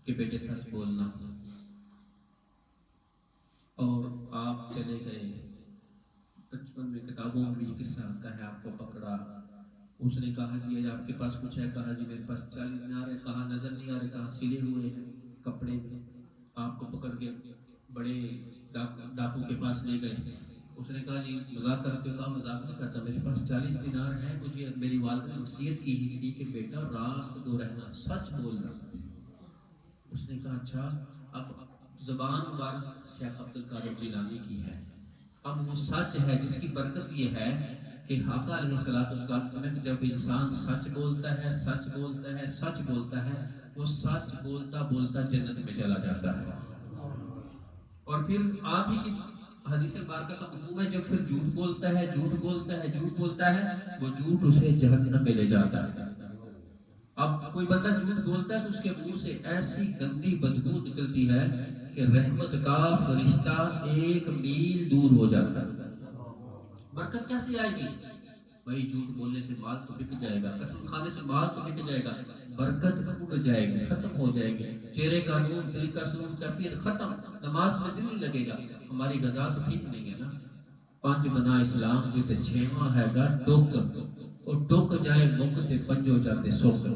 کہ بیٹے سچ بولنا، اور آپ چلے گئے، بچپن میں کتابوں میں بھی یہ قصہ آتا ہے، آپ کو پکڑا، اس نے کہا جی آپ کے پاس کچھ ہے، کہا جی میرے پاس 40 دینار ہے، کہا نظر نہیں آ رہے، کہا سلے ہوئے ہیں کپڑے میں، آپ کو پکڑ کے بڑے ڈاکو کے پاس لے گئے، اس نے کہا جی مذاق کرتے ہو، کہا مذاق نہیں کرتا، میرے پاس 40 دینار ہیں، مجھے میری والدہ نے وصیت کی ہی تھی کہ بیٹا راست گو رہنا، سچ بولنا۔ اس نے کہا اچھا، اب زبان مبارک شیخ عبد القادر جیلانی کی ہے، اب وہ سچ ہے جس کی برکت یہ ہے کہ آقا علیہ السلام کہ جب انسان سچ بولتا ہے، سچ بولتا ہے، سچ بولتا ہے، وہ سچ بولتا بولتا جنت میں چلا جاتا ہے۔ اور پھر آپ ہی کی حدیث مبارکہ کا مفہوم ہے، جب پھر جھوٹ بولتا ہے، جھوٹ بولتا ہے، جھوٹ بولتا ہے، وہ جھوٹ اسے جہنم میں لے جاتا ہے۔ اب کوئی بندہ جھوٹ بولتا ہے تو اس کے منہ سے ایسی گندی بدبو نکلتی ہے کہ رحمت کا فرشتہ 1 میل دور ہو جاتا ہے۔ برکت کیسے آئے گی؟ بھائی جھوٹ بولنے سے مال تو بک جائے گا، قسم کھانے سے مال تو بک جائے گا، برکت اڑ جائے گی، ختم ہو جائے گی، چہرے کا نور، دل کا سرور کیفیت ختم، نماز میں دل نہیں لگے گا۔ ہماری غذا تو ٹھیک نہیں ہے نا، 5 بنا اسلام جو تے 6واں ہے گا ٹوک، اور ٹوک جائے مک تے پنجو جاتے سوک۔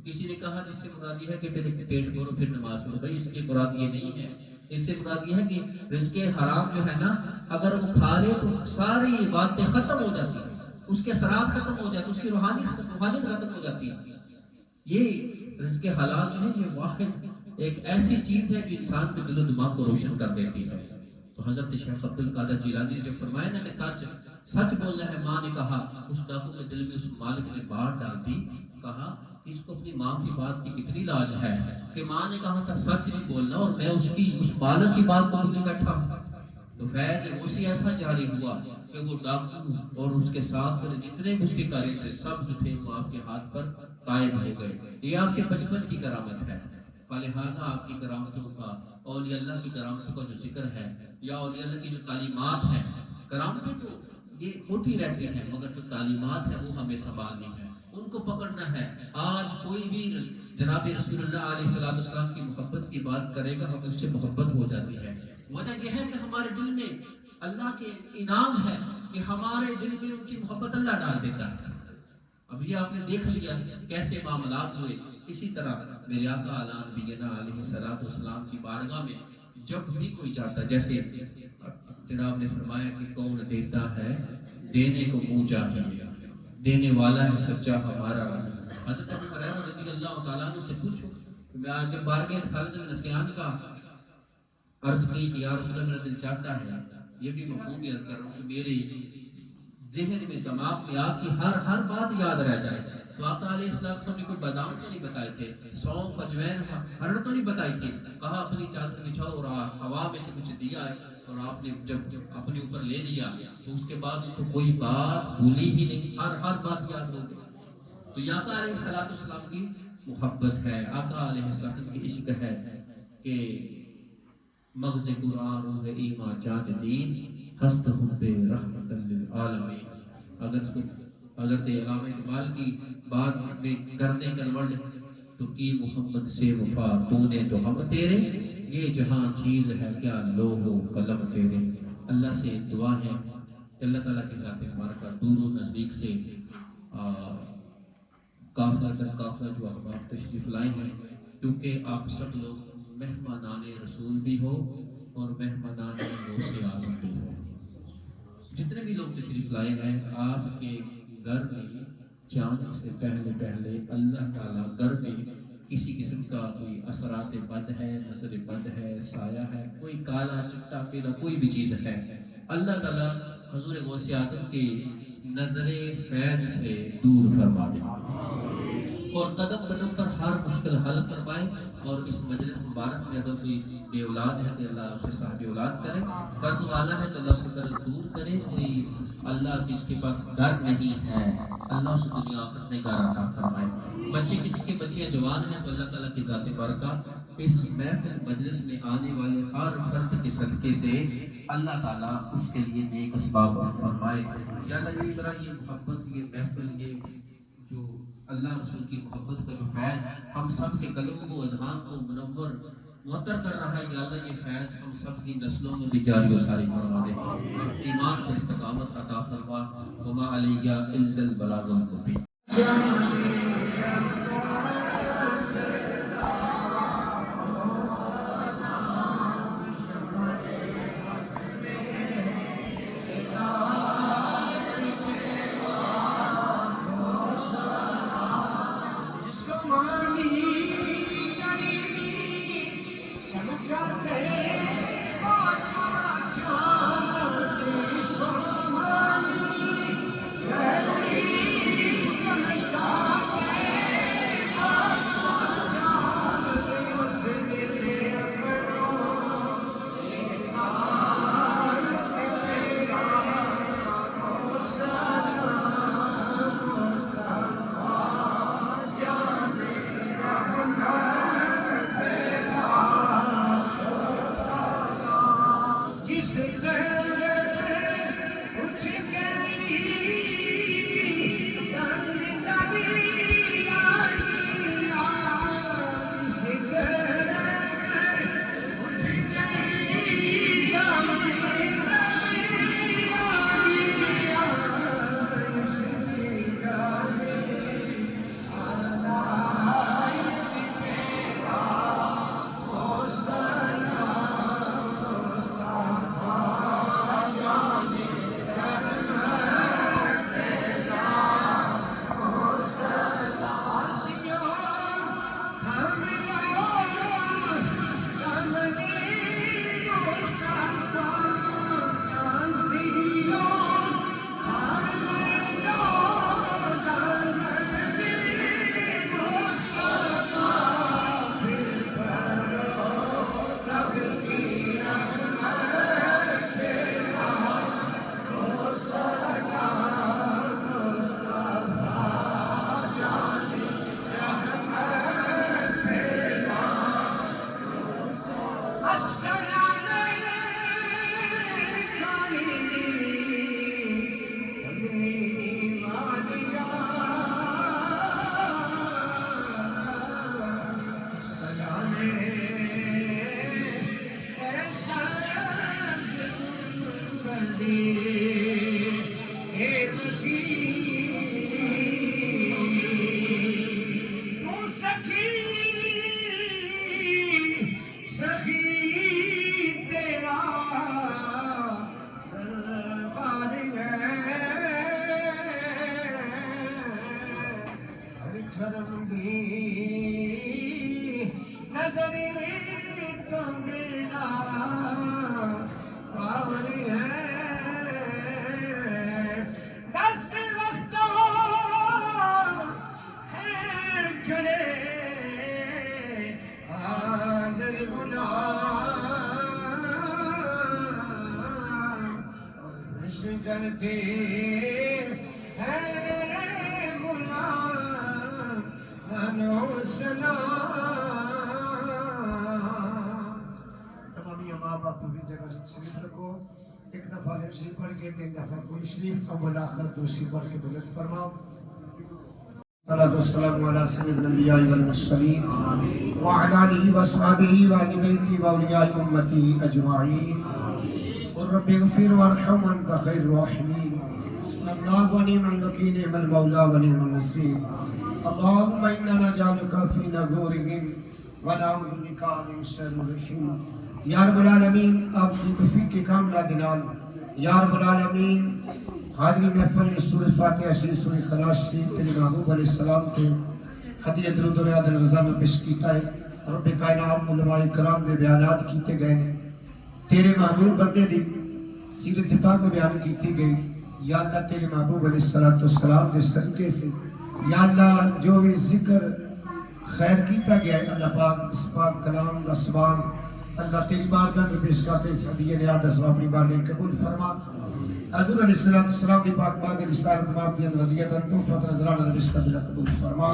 کسی نے کہا جس سے مراد یہ ہے کہ میرے پیٹ بھرو پھر نماز پڑھو، بھائی اس کی مراد یہ نہیں ہے، اس سے مراد یہ ہے کہ رزق حرام جو ہے نا اگر وہ کھا لے تو ساری باتیں ختم ہو جاتی ہیں، اس کے اثرات ختم ہو جاتے، اس کی روحانیت ختم ہو جاتی ہے۔ یہ رزق حلال جو ہے یہ واحد ایک ایسی چیز ہے جو انسان کے دل و دماغ کو روشن کر دیتی ہے۔ تو حضرت شیخ عبد القادر جیلانی نے جو فرمایا نا کہ سچ بولنا ہے، ماں نے کہا، اس ڈاکو کے دل میں اس مالک نے بات ڈال دی، کہا اس کو اپنی ماں کی بات کی کتنی لاج ہے کہ ماں نے کہا تھا سچ نہیں بولنا اور میں اس مالک کی بات کو بھولنے بیٹھا۔ تو فیض اسی ایسا جاری ہوا کہ وہ ڈاکو اور اس کے ساتھ جتنے اس کے قریب تھے سب جو تھے وہ آپ کے ہاتھ پر قائم ہو گئے۔ یہ آپ کے بچپن کی کرامت ہے، فلہٰذا آپ کی کرامتوں کا، اولیاء اللہ کی کرامتوں کا جو ذکر ہے یا اولیاء اللہ کی جو تعلیمات ہیں، کرامتیں تو یہ ہوتی رہتی ہیں مگر جو تعلیمات ہیں وہ ہمیں سنبھالنی ہے، ان کو پکڑنا ہے. آج کوئی بھی جناب رسول اللہ علیہ السلام کی محبت کی بات کرے گا ہمیں اس سے محبت ہو جاتی ہے. وجہ یہ ہے کہ ہمارے دل میں اللہ کے انعام ہے کہ ہمارے دل میں ان کی محبت اللہ ڈال دیتا ہے. اب یہ آپ نے دیکھ لیا کیسے معاملات ہوئے. اسی طرح میرے آقا اعلیٰ نبینا علیہ السلام کی بارگاہ میں جب بھی کوئی جاتا، جیسے جناب نے فرمایا کہ کون دیتا ہے دینے کو منہ چاہیے، دینے والا ہے سچا ہمارا رب. حضرت ابو ہریرہ رضی اللہ تعالیٰ عنہ سے پوچھو، جب بارگاہ رسالت میں نسیان کا عرض کی کہ یا رسول اللہ میرا دل چاہتا ہے، یہ بھی مفہوم بھی عرض کر رہا ہوں کہ میرے ذہن میں دماغ میں آپ کی ہر بات یاد رہ جائے. تو آقا علیہ السلام نے کوئی بادام تو نہیں بتائے تھے، سونف اجوین ہرڑ تو نہیں بتائی تھی. کہا اپنی چادر بچھاؤ اور ہوا میں سے کچھ دیا ہے، اور آپ نے جب اپنے اوپر لے لیا تو اس کے بعد ان کو کوئی بات بھولی ہی نہیں، ہر بات یاد ہو گئی. تو یہ آقا علیہ السلام کی محبت ہے، آقا علیہ السلام کی عشق ہے کہ مغز قرآن روح ایمان جان دین ہست حب رحمت للعالمین. اگر اس کو حضرت علامہ اقبال کی بات میں کرنے کنورٹ تو کی محمد سے وفا تو نے تو ہم تیرے، یہ جہاں چیز ہے کیا لوح و قلم تیرے. اللہ سے دعا ہے کہ اللہ تعالیٰ کی ذات مبارکہ دور و نزدیک سے قافلہ در قافلہ جو احباب تشریف لائے ہیں، کیونکہ آپ سب لوگ مہمانان رسول بھی ہو اور مہمانان غوث اعظم بھی ہو. جتنے بھی لوگ تشریف لائے ہیں آپ کے گھر میں جانے سے پہلے اللہ تعالیٰ گھر میں کسی قسم کا کوئی اثرات بد ہے، نظر بد ہے، سایہ ہے، کوئی کالا چٹا پیلا کوئی بھی چیز ہے، اللہ تعالیٰ حضور غوث اعظم کی نظر فیض سے دور فرما دے اور قدم قدم پر ہر مشکل حل فرمائے. اور اس مجلس مبارک میں اگر کوئی بے اولاد ہے تو اللہ اسے صاحب اولاد کرے، قرض والا ہے تو اللہ اس کا قرض دور کرے، کوئی اللہ جس کے پاس گھر نہیں ہے اللہ اسے دنیا آخرت میں گھر عطا فرمائے. بچے کسی کے بچیاں جوان ہیں تو اللہ تعالیٰ کی ذات برکہ اس محفل مجلس میں آنے والے ہر فرد کے صدقے سے اللہ تعالیٰ اس کے لیے نیک اسباب فرمائے. یا اللہ اس طرح یہ محبت، یہ محفل، یہ جو اللہ رسول کی محبت کا جو فیض ہم سب کے قلب کو اذہان کو منور معطر کر رہا ہے، یا اللہ یہ فیض ہم سب کی نسلوں میں بھی جاری و ساری فرما دے اور ایمان پر استقامت عطا فرما. وما علیہ الا البلاغ المبین. تو میرا پاری ہے دست وسطوں ہے کھڑے حاضر غلام اور وش کرتے ہیں غلام انو سلام. تمام ماں باپ اپنی جگہ شریف رکھو. ایک دفعہ شریف پڑھ کے ایک دفعہ کوئی شریف اول آخر دوسری پڑھ کے بلند فرماؤ. الصلاة والسلام على سيد الأنبياء والمرسلين وعلى آله وأصحابه وأهل بيته وأولياء أمته أجمعين. قل رب اغفر وارحم وأنت خير الراحمين. حسبنا الله ونعم الوكيل نعم المولى ونعم النصير. اللهم إنا نجعلك في نحورهم ونعوذ بك من شرورهم. یا رب العالمین آپ کی توفیق کے کاملہ دلال. یا رب العالمین حاضری محفل نے سورہ فاتحہ سے سورہ خلاص سے تیرے محبوب علیہ السلام کے ہدیہ درود و رعایت الغذا میں پیش کیتا ہے. رب کائنات علماء کرام دے بیانات کیتے گئے ہیں. تیرے محبوب بندے دی سیرت پاک میں بیان کیتی گئی. یا اللہ تیرے محبوب علیہ السلام دے صدقے سے یا اللہ جو بھی ذکر خیر کیتا گیا ہے اللہ پاک اس پاک کلام دا ثواب اللہ تیری بارگاہ میں پیش کرتے اس ہدیہ نعمت ثواب اپنی بارگاہ قبول فرما. حضور علیہ السلام دی پاک باغ رسالت باب دی رضیت تحفۃ نظرانہ نبی قبول فرما.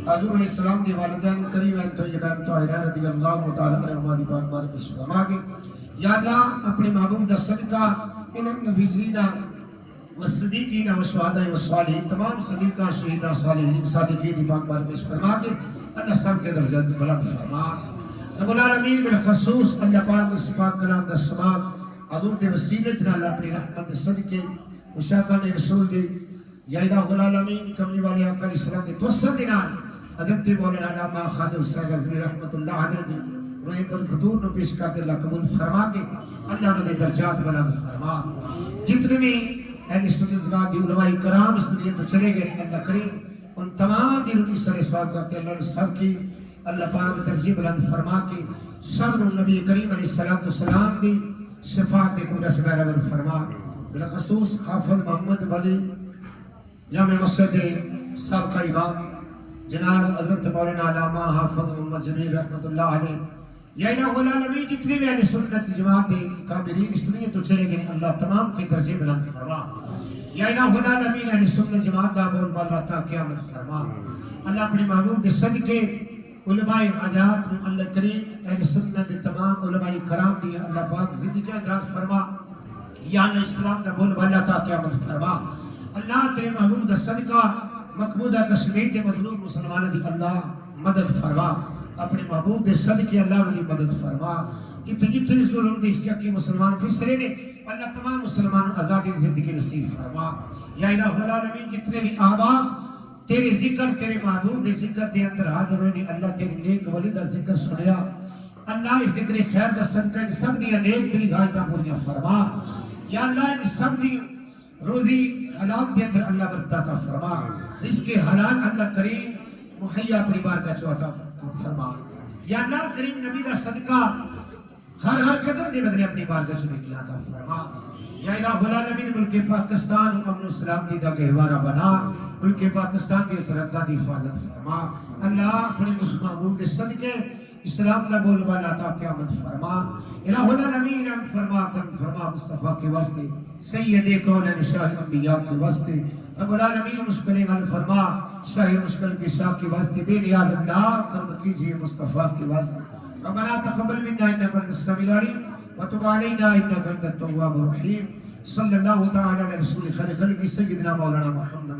حضور علیہ السلام دی والدین کریمین طیبین طاہرین رضی اللہ تعالی عنہما دی پاک بارگاہ پیش فرما کے یا اللہ اپنے محبوب دا صدقہ ان نبیین والصدیقین والشہداء والصالحین تمام صدیقہ شہیداء صالحین صادقین دی پاک بارگاہ پیش فرما کے اللہ سب کے درجات بلند فرما. رب العالمین بالخصوص اللہ پاک اس پاک کلام دا ثواب حضور دے وسیلت نال اپنی رحمت دے صدقے مشاکل رسول دے یا الہ العالمین کملی والے آقا علیہ السلام دے توسط نال حضرت مولانا علامہ خادم صاحب اعظمی رحمت اللہ علیہ دی روح پر فتور نو پیش کرتے اللہ قبول فرما کے اللہ نے درجات بلند فرما. جتنے بھی اہل سنت دی علماء کرام اس دنیا تو چلے گئے اللہ کریم ان تمام دی روحی سر سواب کرتے اللہ نے سب کی اللہ پاک درجی بلند فرما کے سب نبی کریم علیہ السلام دی شفاعت کو دس بہرور فرما. بالخصوص حافظ محمد ولی جامع مسجد سابقہ امام جناب حضرت مولانا علامہ حافظ محمد جمیل رحمت اللہ علیہ یا الہ العالمین جتنے بھی اہل سنت جماعت دے کابرین اس دنیا تو چلے گئے اللہ تمام کے درجے بلند فرما. یا الہ العالمین اہل سنت جماعت دا بول بالا تا قیامت فرما. اللہ اپنے محبوب دے صدقے علماء حضرات اللہ کریم اہل سنت تمام علماء کرام دی اللہ پاک زندگی حضرات فرما. یا اللہ اسلام دا بول بالا تا قیامت فرما. اللہ تیرے محبوب دا صدقہ مقبودہ کشمیر کے مظلوم مسلمان دی اللہ مدد فرما. اپنے محبوب دے صدقے اللہ دی مدد فرما. کتنی ظلم دے اس چکی مسلمان پھسرے نے اللہ تمام مسلمان آزادی زندگی نصیب فرما. یا الہ العالمین جتنے بھی احباب تیرے ذکر تیرے محبوب دے ذکر دے اندر حاضر ہوئے نے اللہ تیرے نیک ولی دا ذکر سنیا اللہ اس ذکر خیر دا صدقہ ان سب دیا نیک دلی غائبہ پوریاں فرما. یا اللہ ان سب دی روزی حلال دے اندر اللہ برکات فرما. رزق حلال اللہ کریم مہیا اپنی بارگاہ چوتا فرما. یا اللہ کریم نبی دا صدقہ ہر قدم دے بدلے اپنی بارگاہ چنے کی عطا فرما. یا الہ العالمین ملک پاکستان امن و سلامتی دا گہوارہ بنا. ملک پاکستان دی سرحدہ دی حفاظت فرما. اللہ اپنے محبوب دے صدقے اسلام کا بول بالا تا قیامت فرما. الہ العالمین فرما کرم فرما مصطفیٰ کے واسطے سید کونین شاہ انبیاء کے واسطے رب العالمین مشکل حل فرما. شاہ مشکل کی شاہ کے واسطے بے نیاز اللہ کرم کیجئے مصطفیٰ کے واسطے. ربنا تقبل منا انك انت السميع العليم وتب علينا انك انت التواب الرحيم. صلی اللہ تعالی علیہ رسول خیر خلق سیدنا مولانا محمد